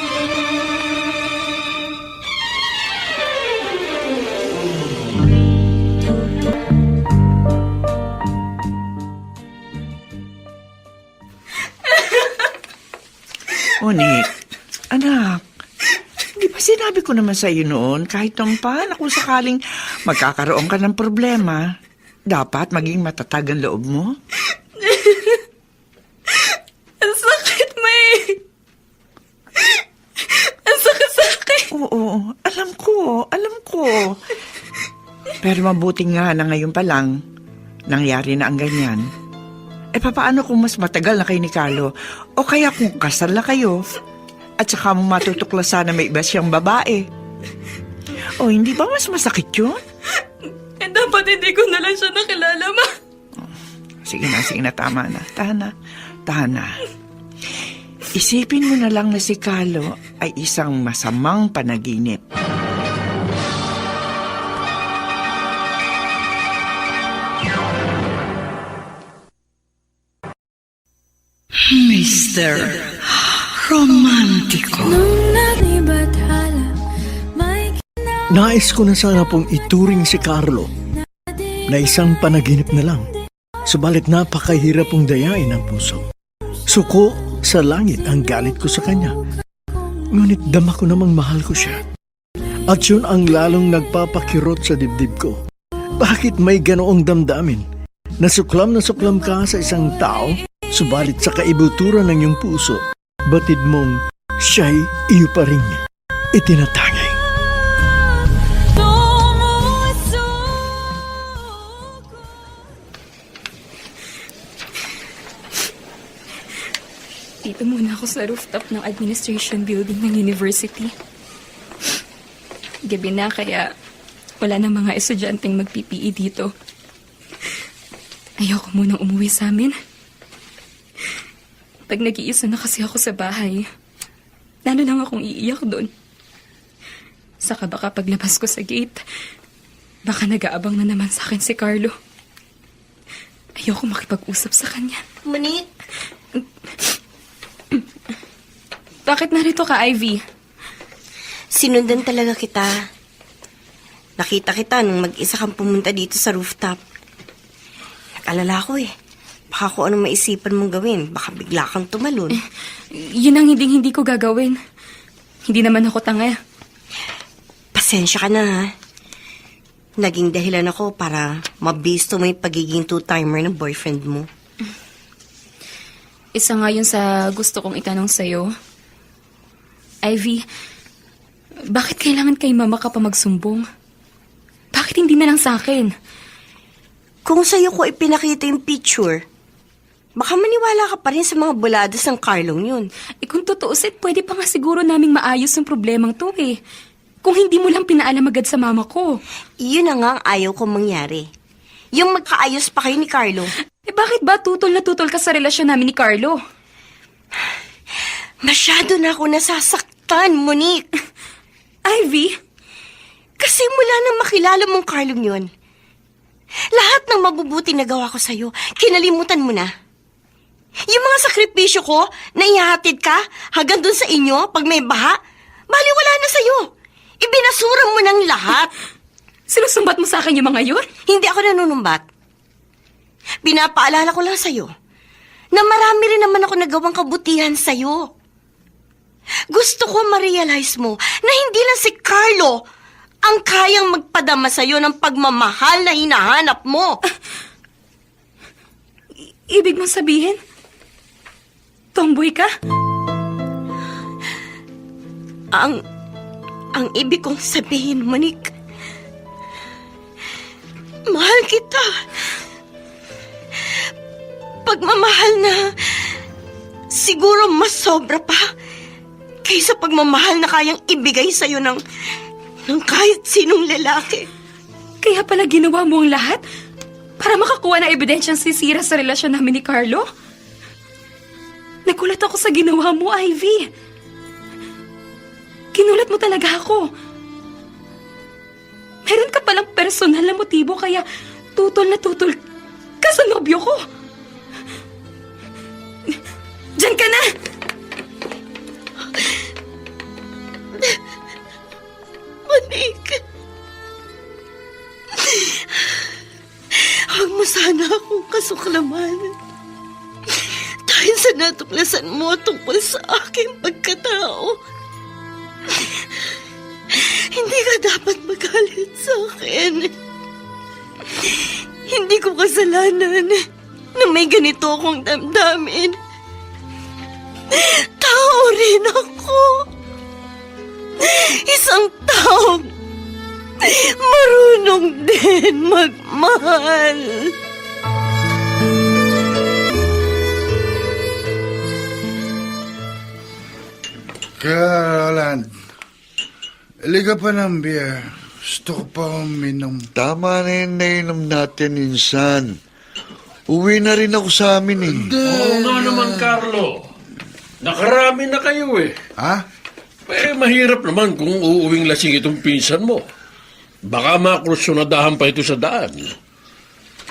Speaker 11: Monique, anak, di ba sinabi ko naman sa iyo noon, kahit pa na kung sakaling magkakaroon ka ng problema, dapat maging matatag ang loob mo?
Speaker 4: Ang sakit, May! Ang sakit.
Speaker 11: Oo, alam ko. Pero mabuti nga na ngayon pa lang, nangyari na ang ganyan. Papaano kung mas matagal na kayo ni Carlo? O kaya kung kasal na kayo? At saka mo matutuklasan na may iba siyang babae? O hindi ba mas masakit yun?
Speaker 4: Dapat hindi ko na lang siya nakilala, Ma.
Speaker 11: Sige na, tama na. Tahan na. Isipin mo na lang na si Carlo ay isang masamang panaginip.
Speaker 1: Mr. Romantico.
Speaker 8: Nung nalibathala, may
Speaker 3: Nais ko na sana pong ituring si Carlo na isang panaginip na lang. Subalit napakahirap pong dayain ang puso. Suko sa langit ang galit ko sa kanya. Ngunit dama ko namang mahal ko siya. At yun ang lalong nagpapakirot sa dibdib ko. Bakit may ganoong damdamin? Nasuklam ka sa isang tao, subalit sa kaibuturan ng iyong puso, batid mong siya'y iyo pa rin itinatangay.
Speaker 4: Dito muna ako sa rooftop ng administration building ng university. Gabi na kaya wala na mga estudyanteng mag-PPE dito. Ayoko munang umuwi sa amin. Pag nag-iisa na kasi ako sa bahay, lalo lang akong iiyak doon. Saka baka paglabas ko sa gate, baka nag-aabang na naman sa akin si Carlo. Ayoko makipag-usap sa kanya.
Speaker 6: Monique?
Speaker 4: Bakit narito ka, Ivy?
Speaker 6: Sinundan talaga kita. Nakita kita nung mag-isa kang pumunta dito sa rooftop. Nag-alala ko Baka kung anong maisipan mong gawin, baka bigla kang tumalon.
Speaker 4: Yun ang hindi ko gagawin. Hindi naman ako tanga.
Speaker 6: Pasensya ka na, ha? Naging dahilan ako para mabisto mo yung pagiging two-timer ng boyfriend mo.
Speaker 4: Isa nga yun sa gusto kong itanong sa'yo. Ivy, bakit kailangan kay Mama ka pa magsumbong? Bakit hindi na lang sa akin?
Speaker 6: Kung sa'yo ko ipinakita yung picture, baka maniwala ka pa rin sa mga buladas ng Carlong yun.
Speaker 4: Kung tutuusin, pwede pa nga siguro naming maayos yung problemang to Kung hindi mo lang pinaalam agad sa mama ko.
Speaker 6: Yun na nga ang ayaw kong mangyari. Yung magkaayos pa kayo ni Carlo.
Speaker 4: Bakit ba tutol na tutol ka sa relasyon namin ni Carlo?
Speaker 6: Masyado na ako nasasaktan, Monique.
Speaker 4: Ivy?
Speaker 6: Kasi mula nang makilala mong Carlong yun, lahat ng mabubuti na gawa ko sa'yo, kinalimutan mo na. Yung mga sakripisyo ko na ihahatid ka hanggang dun sa inyo pag may baha, baliwala na sa'yo. Ibinasura mo ng lahat.
Speaker 4: Sinusumbat mo sa akin yung mga yun?
Speaker 6: Hindi ako nanunumbat. Pinapaalala ko lang sa'yo na marami rin naman ako nagawang kabutihan sa'yo. Gusto ko ma-realize mo na hindi lang si Carlo ang kayang magpadama sa'yo ng pagmamahal na hinahanap mo.
Speaker 4: Ibig mong sabihin, tomboy ka?
Speaker 6: Ang ibig kong sabihin, Monique, mahal kita. Pagmamahal na siguro mas sobra pa kaysa pagmamahal na kayang ibigay sa'yo ng kahit sinong lalaki.
Speaker 4: Kaya pala ginawa mo ang lahat para makakuha ng ebidensyang sisira sa relasyon namin ni Carlo? Nagulat ako sa ginawa mo, Ivy. Ginulat mo talaga ako. Meron ka palang personal na motibo kaya tutol na tutol ka sa nobyo ko. Diyan ka na!
Speaker 6: Manik. Huwag mo sana akong kasuklaman. Dahil sa natuklasan mo tungkol sa aking pagkatao. Hindi ka dapat magalit sa akin. Hindi ko kasalanan na may ganito akong damdamin. Tao rin ako. Isang taong marunong din magmahal.
Speaker 7: Roland, liga pa ng beer. Gusto ko pa uminom.
Speaker 2: Tama na yung nainom natin, insan. Uwi na rin ako sa amin eh.
Speaker 10: Oo nga naman, Carlo. Nakarami na kayo eh.
Speaker 7: Ha?
Speaker 10: Eh, mahirap naman kung uuwing lasing itong pinsan mo. Baka makrusyon pa ito sa daan.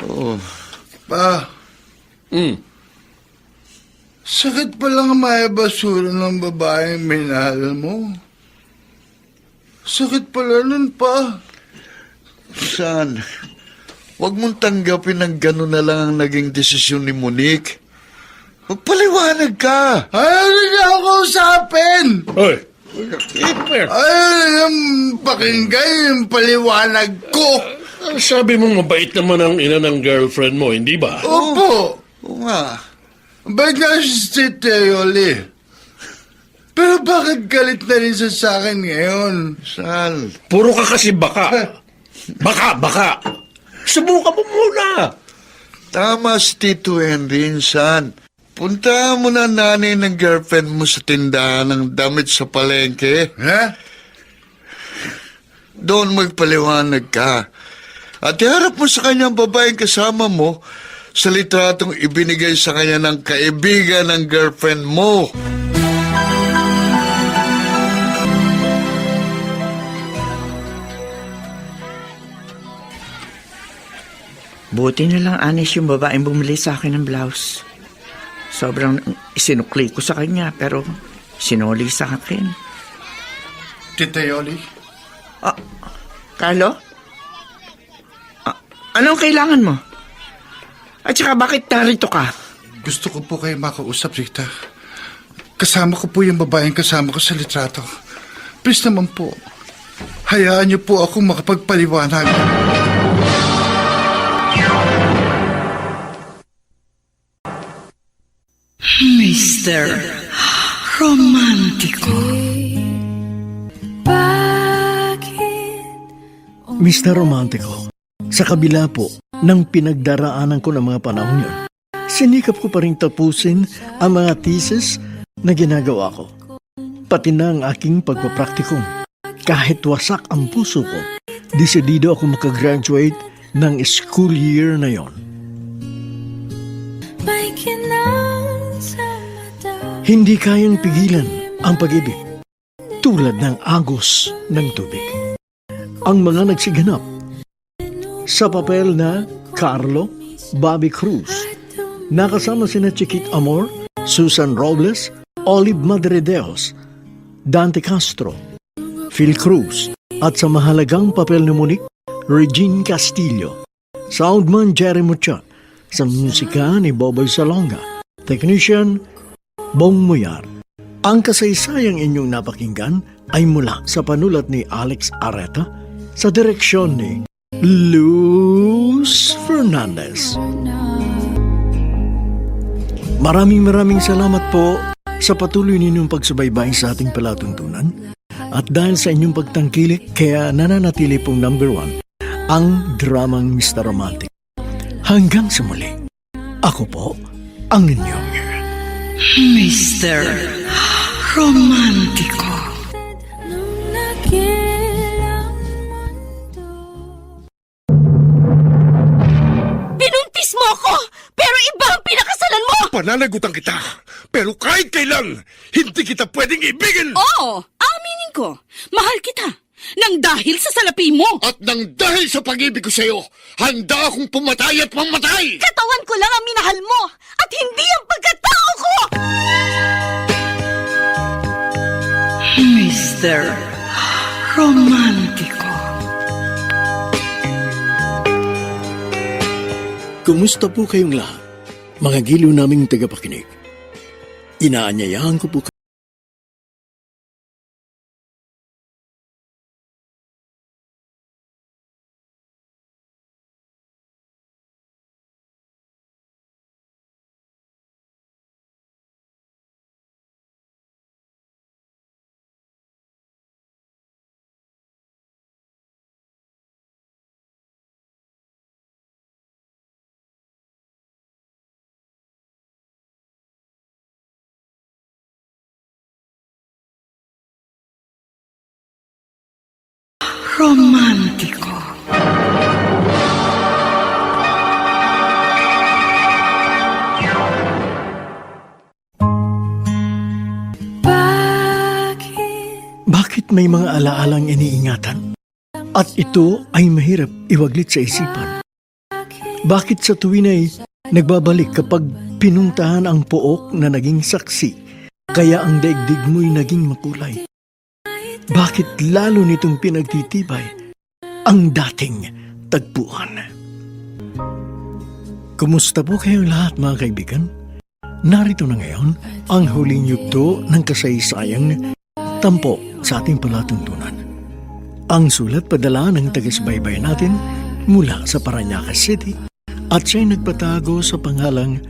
Speaker 2: Oo.
Speaker 7: Pa, sakit pa lang may basura ng babaeng minahal mo. Sakit pala nun pa.
Speaker 2: Insan, huwag mong tanggapin ng gano'n na lang ang naging desisyon ni Monique. Magpaliwanag ka.
Speaker 7: Ayaw na ako usapin.
Speaker 10: Hoy!
Speaker 7: Ayaw na pakinggan yung paliwanag ko.
Speaker 10: Sabi mo mabait naman ang ina ng girlfriend mo, hindi ba?
Speaker 7: Opo.
Speaker 2: Oo nga.
Speaker 7: Bait nga si Teoli. Pero bakit galit na rin siya sa akin ngayon?
Speaker 2: Sal.
Speaker 10: Puro ka kasi baka. Baka. Subukan mo muna.
Speaker 2: Tama si Tito Henry, insan. Punta mo na nanay ng girlfriend mo sa tindahan ng damit sa palengke.
Speaker 7: Ha?
Speaker 2: Doon magpaliwanag ka. At iharap mo sa kanya ang babaeng kasama mo sa litratong ibinigay sa kanya ng kaibigan ng girlfriend mo.
Speaker 11: Buti na lang, Anis, yung babaeng bumili sa akin ng blouse. Sobrang isinukli ko sa kanya, pero sinuli sa akin.
Speaker 7: Tita Yoli?
Speaker 11: Carlo? Anong kailangan mo? At saka bakit narito ka?
Speaker 7: Gusto ko po kayo makausap, Rita. Kasama ko po yung babaeng kasama ko sa litrato. Please naman po. Hayaan niyo po akong makapagpaliwanag.
Speaker 5: Mr. Romantico.
Speaker 3: Mr. Romantico, sa kabila po ng pinagdaraanan ko ng mga panahon yun, sinikap ko pa rin tapusin ang mga thesis na ginagawa ko. Pati na ang aking pagpapraktikong. Kahit wasak ang puso ko, desidido ako makagraduate ng school year na yon. Hindi kayang pigilan ang pag-ibig tulad ng agos ng tubig. Ang mga nagsiganap sa papel na Carlo, Bobby Cruz, nakasama sina Chiquit Amor, Susan Robles, Olive Madrideos, Dante Castro, Phil Cruz, at sa mahalagang papel ni Monique, Regine Castillo, soundman Jerry Mucha, sa musika ni Boboy Salonga, technician Bong Muyar. Ang kasaysayang inyong napakinggan ay mula sa panulat ni Alex Areta sa direksyon ni Luz Fernandez. Maraming salamat po sa patuloy ninyong pagsubaybay sa ating palatuntunan at dahil sa inyong pagtangkilik kaya nananatili pong number 1 ang dramang Mr. Romantic. Hanggang sa muli, ako po ang inyong
Speaker 5: Mr. Romantico.
Speaker 1: Binuntis mo ako! Pero iba ang pinakasalan mo!
Speaker 9: Pananagutan kita, pero kahit kailan, hindi kita pwedeng ibigin!
Speaker 1: Oo! Aminin Aminin ko, mahal kita. Nang dahil sa salapi mo.
Speaker 9: At nang dahil sa pag-ibig ko sa'yo, handa akong pumatay at mamatay!
Speaker 6: Katawan ko lang ang minahal mo at hindi ang pagkatao ko!
Speaker 11: Mr. Romantiko.
Speaker 3: Kumusta po kayong lahat? Mga giliw naming tagapakinig. Inaanyayahan ko po
Speaker 11: Romantiko.
Speaker 3: bakit may mga alaalang iniingatan at ito ay mahirap iwaglit sa isipan. Bakit sa tuwin ay nagbabalik kapag pinuntahan ang pook na naging saksi kaya ang daigdig mo'y naging makulay? Bakit lalo nitong pinagtitibay ang dating tagpuan? Kumusta po kayong lahat mga kaibigan? Narito na ngayon ang huling yugto ng kasaysayang tampok sa ating palatuntunan. Ang sulat padala ng taga-subaybay natin mula sa Parañaque City at siya'y nagpatago sa pangalang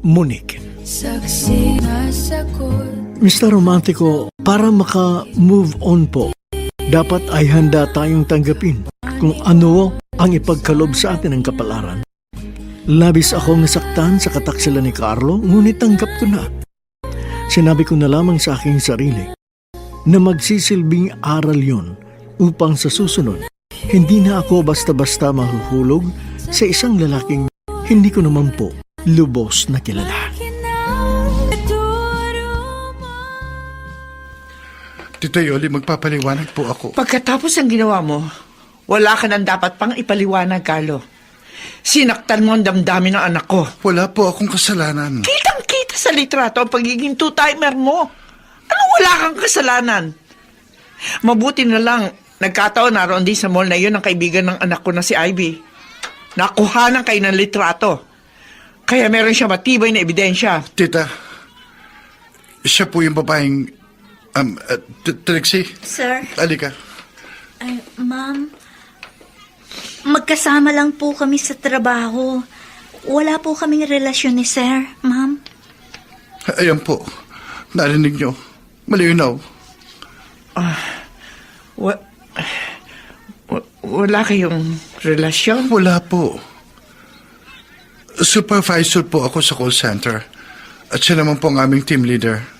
Speaker 3: Monique.
Speaker 8: Saksi na sagot.
Speaker 3: Mr. Romantico, para maka-move on po, dapat ay handa tayong tanggapin kung ano ang ipagkalob sa atin ng kapalaran. Labis akong nasaktan sa kataksilan ni Carlo, ngunit tanggap ko na. Sinabi ko na lamang sa aking sarili na magsisilbing aral yon upang sa susunod, hindi na ako basta-basta mahuhulog sa isang lalaking hindi ko naman po lubos na kilala.
Speaker 7: Tito Yoli, magpapaliwanag po ako.
Speaker 11: Pagkatapos ang ginawa mo, wala ka nang dapat pang ipaliwanag, Carlo. Sinaktan mo ang damdamin ng anak ko.
Speaker 7: Wala po akong kasalanan.
Speaker 11: Kitang-kita sa litrato ang pagiging two-timer mo. Anong wala kang kasalanan? Mabuti na lang, nagkataon naroon din sa mall na yun ang kaibigan ng anak ko na si Ivy. Nakuhanan kayo ng litrato. Kaya meron siya matibay na ebidensya.
Speaker 7: Tita, siya po yung babaeng... Trixie?
Speaker 5: Sir?
Speaker 7: Alika.
Speaker 5: Ay, ma'am, magkasama lang po kami sa trabaho. Wala po kaming relasyon ni Sir, ma'am.
Speaker 7: Ayan po. Narinig nyo. Malinaw.
Speaker 11: Wala kayong relasyon?
Speaker 7: Wala po. Supervisor po ako sa call center. At siya naman po ang aming team leader.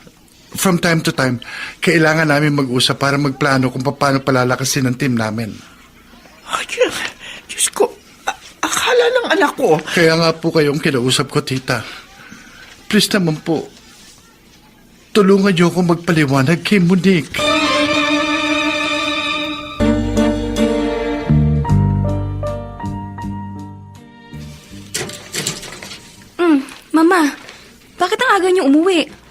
Speaker 7: From time to time, kailangan namin mag-usap para magplano kung paano palalakasin ang team namin.
Speaker 11: Diyos ko, akala ng anak ko.
Speaker 7: Kaya nga po kayong kinausap ko, tita. Please naman po, tulungan niyo akong magpaliwanag kay Monique.
Speaker 4: Mama, bakit ang aga niyo umuwi?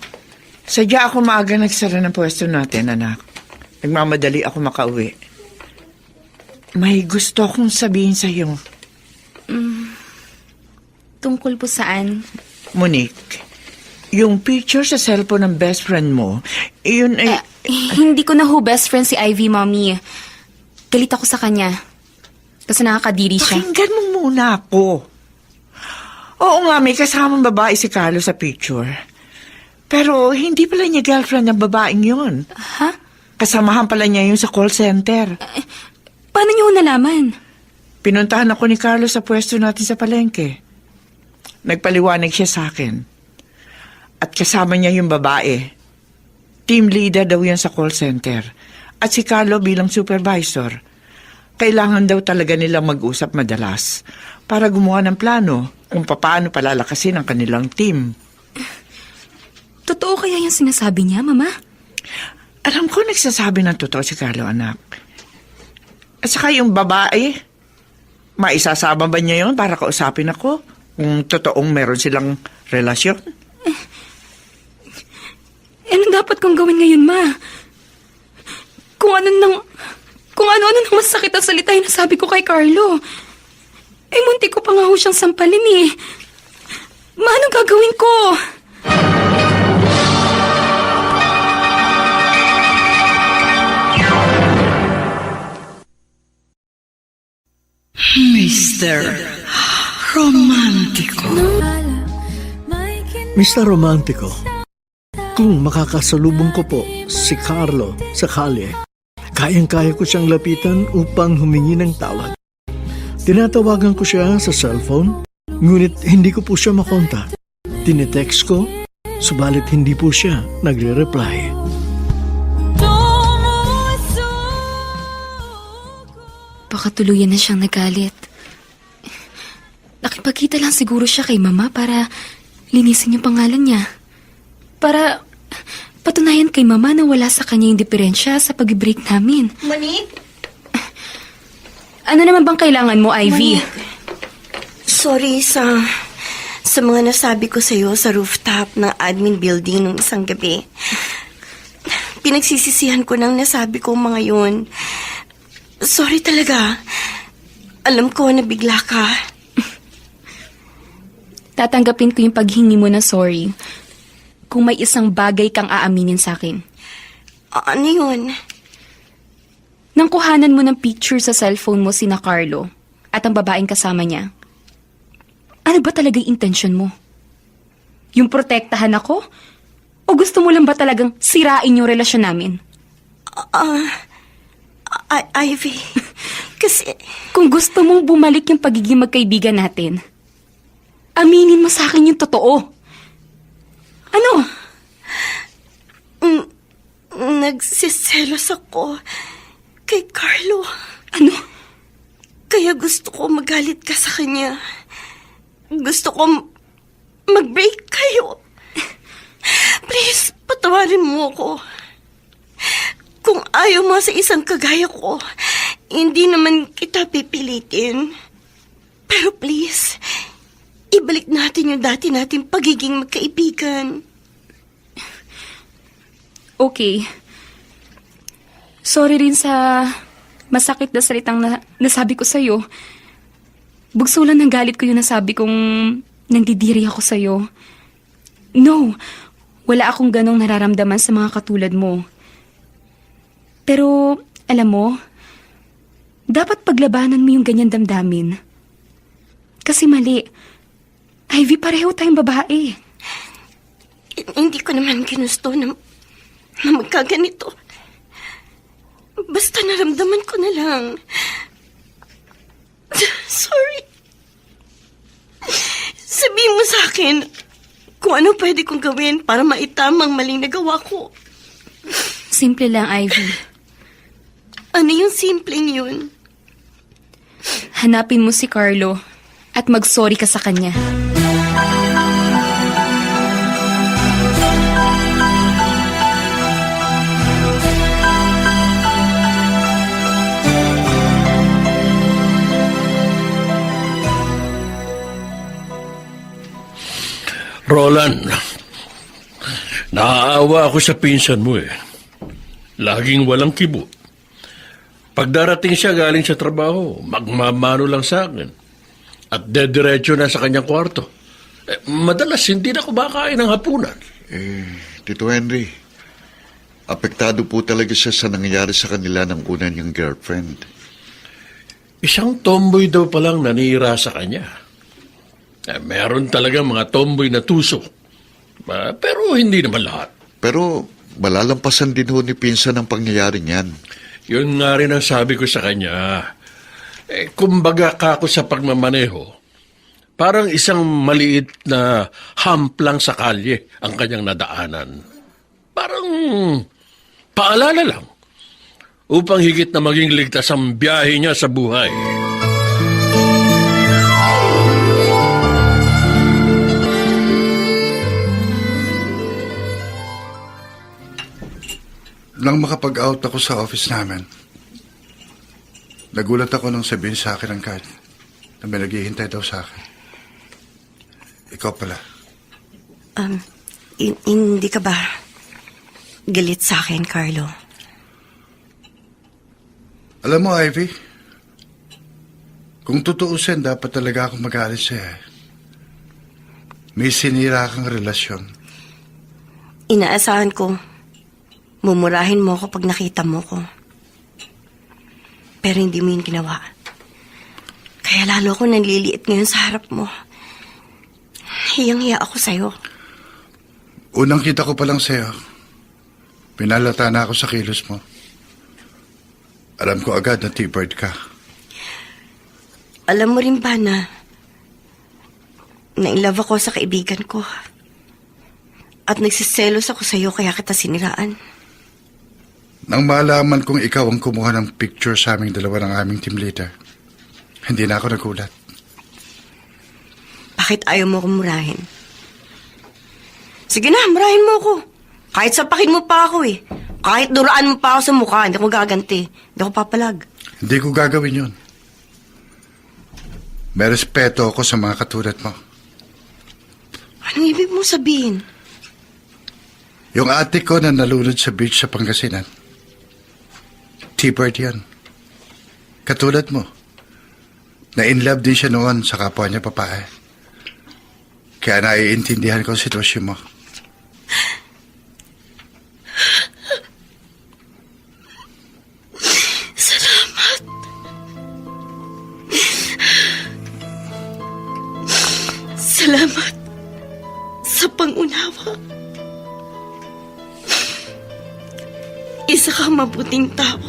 Speaker 11: Sadya ako maaga nagsara ng pwesto natin, anak. Nagmamadali ako makauwi. May gusto akong sabihin sa'yo.
Speaker 4: Tungkol po saan?
Speaker 11: Monique, yung picture sa cellphone ng best friend mo, yun ay...
Speaker 4: Hindi ko na ho best friend si Ivy, Mommy. Galit ako sa kanya. Kasi nakakadiri siya.
Speaker 11: Pakinggan mo muna ako. Oo nga, may kasamang babae si Carlo sa picture. Pero hindi pala niya girlfriend ng babaeng yun.
Speaker 4: Ha?
Speaker 11: Kasamahan pala niya yun sa call center.
Speaker 4: Paano niyo ho nalaman?
Speaker 11: Pinuntahan ako ni Carlo sa pwesto natin sa palengke. Nagpaliwanag siya sa akin. At kasama niya yung babae. Team leader daw yan sa call center. At si Carlo bilang supervisor. Kailangan daw talaga nilang mag-usap madalas para gumawa ng plano kung paano palalakasin ang kanilang team.
Speaker 4: Totoo kaya yung sinasabi niya, Mama?
Speaker 11: Alam ko nagsasabi ng totoo si Carlo, anak. At saka yung babae, maisasama ba niya yun para kausapin ako kung totoong meron silang relasyon?
Speaker 4: Anong dapat kong gawin ngayon, Ma? Kung ano-ano nang masakit na salita yung nasabi ko kay Carlo. Munti ko pa nga ho siyang sampalin eh. Ma, anong gagawin ko?
Speaker 3: Mr. Romantico, kung makakasalubong ko po si Carlo sa kalye, kayang-kaya ko siyang lapitan upang humingi ng tawad. Tinatawagan ko siya sa cellphone, ngunit hindi ko po siya makontak. Tinetext ko, subalit hindi po siya nagre-reply.
Speaker 4: Baka tuluyan na siyang nagalit. Nakipagkita lang siguro siya kay Mama para linisin yung pangalan niya. Para patunayan kay Mama na wala sa kanya yung diferensya sa pag-break namin.
Speaker 6: Monique?
Speaker 4: Ano naman bang kailangan mo, Ivy?
Speaker 6: Monique, sorry sa mga nasabi ko sa'yo sa rooftop ng admin building nung isang gabi. Pinagsisisihan ko nang nasabi ko mga yun. Sorry talaga. Alam ko na bigla ka.
Speaker 4: Tatanggapin ko yung paghingi mo ng sorry kung may isang bagay kang aaminin sa akin.
Speaker 6: Ano yun?
Speaker 4: Nang kuhanan mo ng picture sa cellphone mo sina Carlo at ang babaeng kasama niya, ano ba talaga yung intention mo? Yung protektahan ako? O gusto mo lang ba talagang sirain yung relasyon namin?
Speaker 6: Ivy, kasi...
Speaker 4: Kung gusto mong bumalik yung pagiging magkaibigan natin, aminin mo sa akin yung totoo. Ano?
Speaker 6: Nagsiselos ako kay Carlo.
Speaker 4: Ano?
Speaker 6: Kaya gusto ko magalit ka sa kanya. Gusto ko mag-break kayo. Please, patawarin mo ako. Kung ayaw mo sa isang kagaya ko, hindi naman kita pipilitin. Pero please, ibalik natin yung dati nating pagiging magkaibigan.
Speaker 4: Okay. Sorry rin sa masakit na salitang nasabi ko sa'yo. Bugso lang ng galit ko yung nasabi kong nandidiri ako sa'yo. No, wala akong ganong nararamdaman sa mga katulad mo. Pero, alam mo, dapat paglabanan mo yung ganyan damdamin. Kasi mali. Ivy, pareho tayong babae.
Speaker 6: Hindi ko naman ginusto na magkaganito. Basta naramdaman ko na lang. Sorry. Sabihin mo sa akin kung ano pwede kong gawin para maitamang maling nagawa ko.
Speaker 4: Simple lang, Ivy.
Speaker 6: Ano yung simpleng yun?
Speaker 4: Hanapin mo si Carlo at mag-sorry ka sa kanya.
Speaker 10: Roland, naaawa ako sa pinsan mo eh. Laging walang kibo. Pagdarating siya galing sa trabaho, magmamano lang sa akin. At dediretso na sa kanyang kwarto. Madalas hindi na kumakain ng hapunan.
Speaker 2: Tito Henry, apektado po talaga siya sa nangyayari sa kanila ng una niyang girlfriend.
Speaker 10: Isang tomboy daw palang nanira sa kanya. Meron talaga mga tomboy na tuso. Pero hindi naman lahat.
Speaker 2: Pero malalampasan din ho ni pinsan ang pangyayari niyan.
Speaker 10: Yun nga rin ang sabi ko sa kanya. Kumbaga ka ako sa pagmamaneho, parang isang maliit na hump lang sa kalye ang kanyang nadaanan. Parang paalala lang upang higit na maging ligtas ang biyahe niya sa buhay.
Speaker 7: Nang makapag-out ako sa office namin, nagulat ako nang sabihin sa akin ng guard na may naghihintay daw sa akin. Ikaw pala.
Speaker 6: Hindi ka ba galit sa akin, Carlo?
Speaker 7: Alam mo, Ivy, kung tutuusin, dapat talaga akong mag-aalis sa'yo. May sinira kang relasyon.
Speaker 6: Inaasahan ko, mumurahin mo ako pag nakita mo ko. Pero hindi mo yun ginawa. Kaya lalo ko nanliliit ngayon sa harap mo. Hiyang-hiya ako sa'yo.
Speaker 7: Unang kita ko pa lang sa'yo, pinalata na ako sa kilos mo. Alam ko agad na T-bird ka.
Speaker 6: Alam mo rin ba na in-love ako sa kaibigan ko? At nagsiselos ako sa'yo kaya kita siniraan.
Speaker 7: Nang malaman kong ikaw ang kumuha ng picture sa aming dalawa ng aming team leader, hindi na ako nagulat.
Speaker 6: Bakit ayaw mo akong murahin? Sige na, murahin mo ako. Kahit sapakin mo pa ako eh. Kahit duraan mo pa ako sa mukha, hindi ako gaganti. Hindi ako papalag.
Speaker 7: Hindi ko gagawin yun. May respeto ako sa mga katulad mo.
Speaker 6: Anong ibig mo sabihin?
Speaker 7: Yung ate ko na nalunod sa beach sa Pangasinan, T-bird yan. Katulad mo, na in love din siya noon sa kapwa niya babae. Kaya naiintindihan ko ang sitwasyon mo.
Speaker 6: Salamat. Salamat sa pangunawa. Isa kang mabuting tao.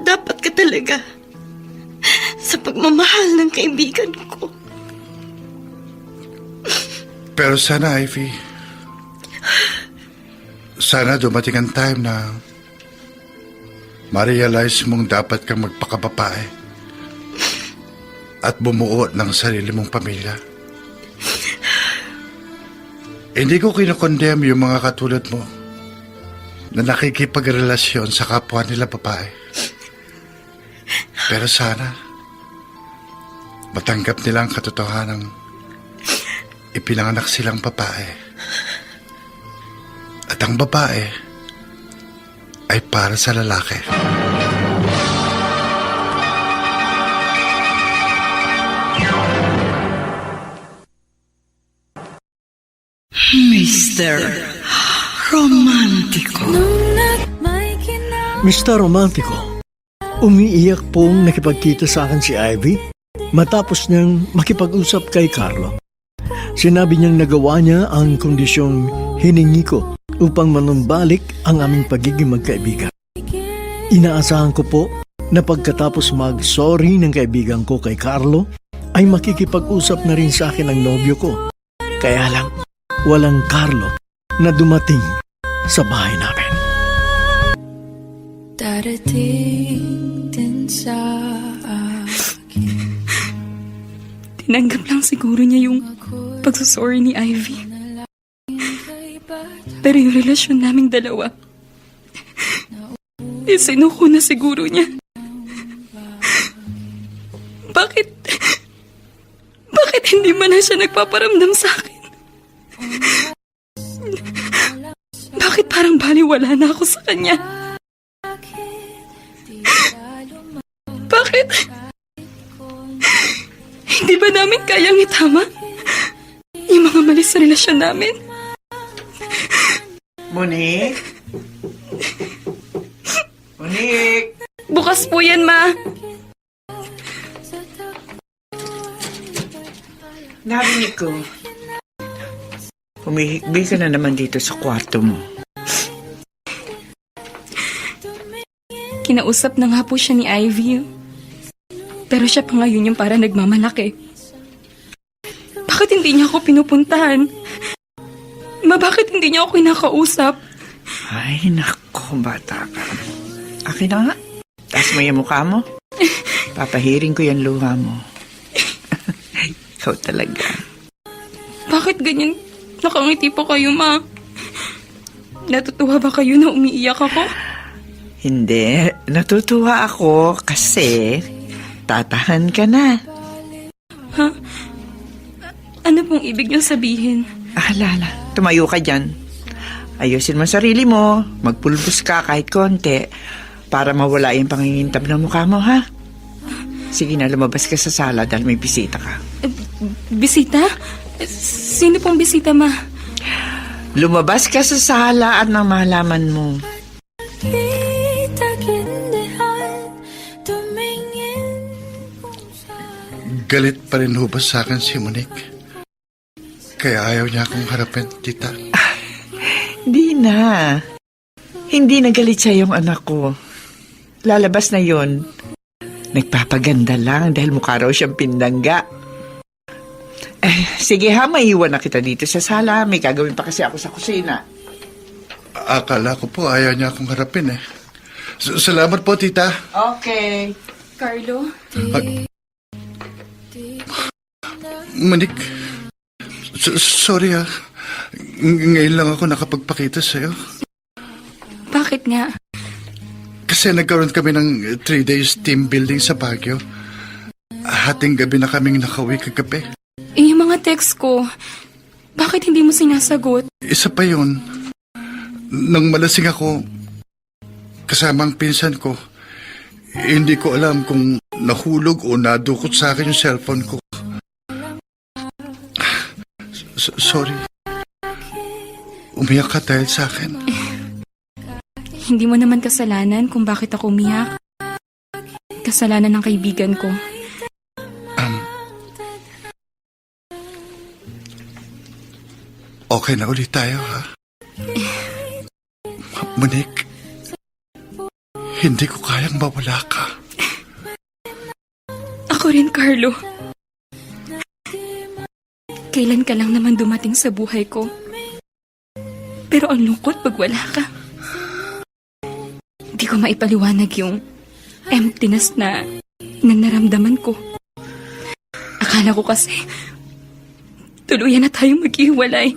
Speaker 6: Dapat ka talaga sa pagmamahal ng kaibigan ko.
Speaker 7: Pero sana, Ivy, sana dumating ang time na ma-realize mong dapat kang magpakababae at bumuo ng sarili mong pamilya. Hindi ko kinakondem yung mga katulad mo na nakikipagrelasyon sa kapwa nila babae. Pero sana, matanggap nila ang katotohanang ipinanganak silang babae. At ang babae ay para sa lalaki.
Speaker 5: Mr. Romantico.
Speaker 3: Mr. Romantico, umiiyak pong nakipagkita sa akin si Ivy matapos niyang makipag-usap kay Carlo. Sinabi niyang nagawa niya ang kondisyong hiningi ko upang manumbalik ang aming pagiging magkaibigan. Inaasahan ko po na pagkatapos mag-sorry ng kaibigan ko kay Carlo, ay makikipag-usap na rin sa akin ang nobyo ko. Kaya lang, walang Carlo na dumating sa bahay namin.
Speaker 8: Darating din sa akin.
Speaker 4: Tinanggap lang siguro niya yung pagsusorry ni Ivy. Pero yung relasyon naming dalawa, isinuko na siguro niya. Bakit hindi man na siya nagpaparamdam sa akin? Bakit parang baliwala na ako sa kanya? Bakit? Hindi ba namin kayang itama yung mga mali sa relasyon namin?
Speaker 11: Monique? Monique?
Speaker 4: Bukas po yan, Ma.
Speaker 11: Narinig ko. Humihikbi ka na naman dito sa kwarto mo.
Speaker 4: Kinausap na nga po siya ni Ivy. Pero siya pa ngayon yung parang nagmamalaki. Bakit hindi niya ako pinupuntahan? Ma, bakit hindi niya ako kinakausap?
Speaker 11: Ay, nako, bata ka. Akin na nga. Taas mo yung mukha mo. Papahiring ko yung luha mo. Ikaw talaga.
Speaker 4: Bakit ganyan nakangiti po kayo, Ma? Natutuwa ba kayo na umiiyak ako?
Speaker 11: Hindi. Natutuwa ako kasi tatahan ka na.
Speaker 4: Ha? Ano pong ibig niyo sabihin?
Speaker 11: Lala, tumayo ka dyan. Ayusin mo ang sarili mo. Magpulbos ka kahit konti para mawala yung pangingintab ng mukha mo, ha? Sige na, lumabas ka sa sala dahil may bisita ka.
Speaker 4: Bisita? Sino pong bisita, ma?
Speaker 11: Lumabas ka sa sala at nang malaman mo.
Speaker 7: Galit pa rin ho ba sa akin si Monique? Kaya ayaw niya akong harapin, tita.
Speaker 11: Di na. Hindi nagalit siya yung anak ko. Lalabas na yon. Nagpapaganda lang dahil mukha raw siyang pindangga. Sige ha, maiwan na kita dito sa sala. May gagawin pa kasi ako sa kusina.
Speaker 7: Akala ko po ayaw niya akong harapin eh. Salamat po, tita.
Speaker 11: Okay.
Speaker 4: Carlo?
Speaker 7: Monique, sorry ha. Ngayon lang ako nakapagpakita sa'yo.
Speaker 4: Bakit nga?
Speaker 7: Kasi nagkaroon kami ng 3 days team building sa Baguio. Hating gabi na kaming nakauwi kagabi.
Speaker 4: Yung mga text ko, bakit hindi mo sinasagot?
Speaker 7: Isa pa yun. Nang malasing ako, kasama ang pinsan ko, hindi ko alam kung nahulog o nadukot sa akin yung cellphone ko. Sorry. Umiyak ka dahil sa akin.
Speaker 4: Hindi mo naman kasalanan kung bakit ako umiyak. Kasalanan ng kaibigan ko.
Speaker 7: Okay na ulit tayo, ha? Monique, hindi ko kayang mawala ka.
Speaker 4: Ako rin, Carlo. Kailan ka lang naman dumating sa buhay ko. Pero ang lungkot pag wala ka. Hindi ko maipaliwanag yung emptiness na naramdaman ko. Akala ko kasi tuluyan na tayong maghiwalay.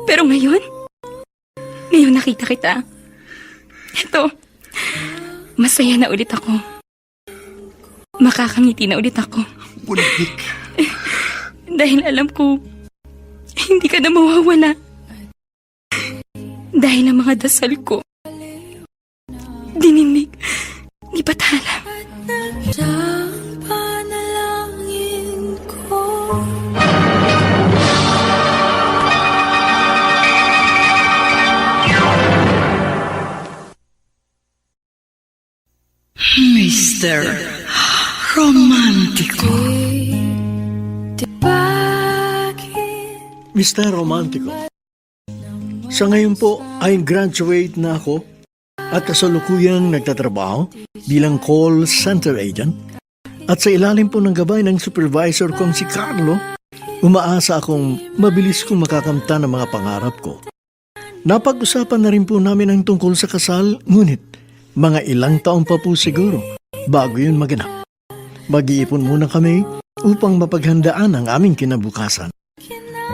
Speaker 4: Pero ngayon nakita kita. Ito, masaya na ulit ako. Makakangiti na ulit ako.
Speaker 7: Monique.
Speaker 4: Dahil alam ko, hindi ka na mawawala. Dahil ang mga dasal ko, dininig ni Bathala.
Speaker 8: Panalangin ko.
Speaker 5: Mr. Romantico.
Speaker 3: Mr. Romantico, sa ngayon po ay graduate na ako at kasalukuyang nagtatrabaho bilang call center agent at sa ilalim po ng gabay ng supervisor kong si Carlo, umaasa akong mabilis kong makakamta ng mga pangarap ko. Napag-usapan na rin po namin ang tungkol sa kasal, ngunit mga ilang taon pa po siguro bago yun maganap. Mag-iipon muna kami upang mapaghandaan ang aming kinabukasan.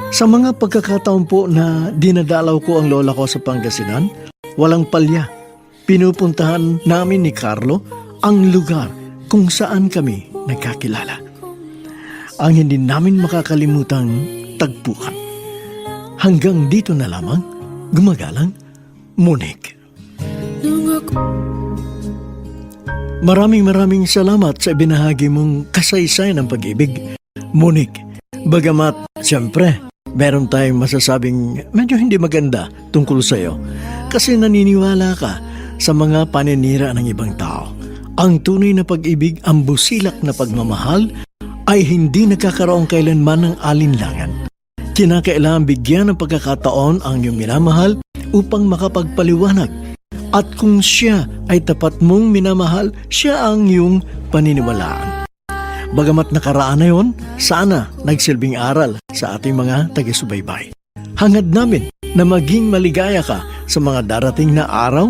Speaker 3: Sa mga pagkakataon po na dinadalaw ko ang lola ko sa Pangasinan, walang palya. Pinupuntahan namin ni Carlo ang lugar kung saan kami nagkakilala. Ang hindi namin makakalimutang tagpuan. Hanggang dito na lamang, gumagalang Monique. Maraming salamat sa ibinahagi mong kasaysayan ng pag-ibig, Monique. Bagamat, siyempre, meron tayong masasabing medyo hindi maganda tungkol sa iyo kasi naniniwala ka sa mga paninira ng ibang tao. Ang tunay na pag-ibig, ang busilak na pagmamahal ay hindi nakakaroon kailanman ng alinlangan. Kinakailangan bigyan ng pagkakataon ang iyong minamahal upang makapagpaliwanag. At kung siya ay tapat mong minamahal, siya ang iyong paniniwalaan. Bagamat nakaraan na yon, sana nagsilbing aral sa ating mga taga-subaybay. Hangad namin na maging maligaya ka sa mga darating na araw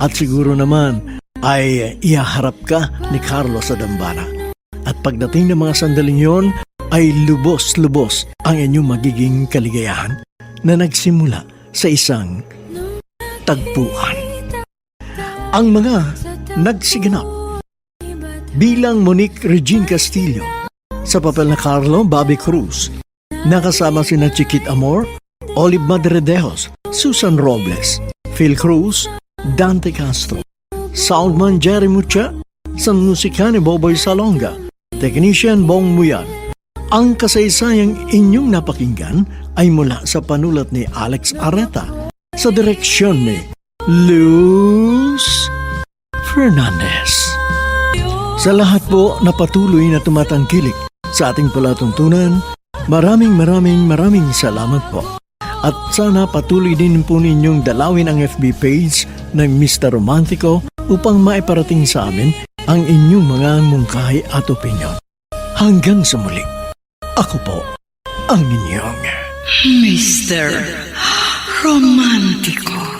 Speaker 3: at siguro naman ay ihaharap ka ni Carlo sa dambana. At pagdating ng mga sandaling yon ay lubos-lubos ang inyong magiging kaligayahan na nagsimula sa isang tagpuan. Ang mga nagsiganap bilang Monique Regine Castillo sa papel na Carlo Bobby Cruz, nakasama sina Chiquit Amor, Olive Madredejos, Susan Robles, Phil Cruz, Dante Castro, Soundman Jerry Mucha, sa musika ni Boboy Salonga, Technician Bong Muyan. Ang kasaysayang inyong napakinggan ay mula sa panulat ni Alex Areta sa direksyon ni Luz Fernandez. Sa lahat po na patuloy na tumatangkilik sa ating palatuntunan, maraming salamat po. At sana patuloy din po ninyong dalawin ang FB page ng Mr. Romantico upang maiparating sa amin ang inyong mga mungkahi at opinyon. Hanggang sa muli, ako po ang inyong
Speaker 1: Mr. Romantico.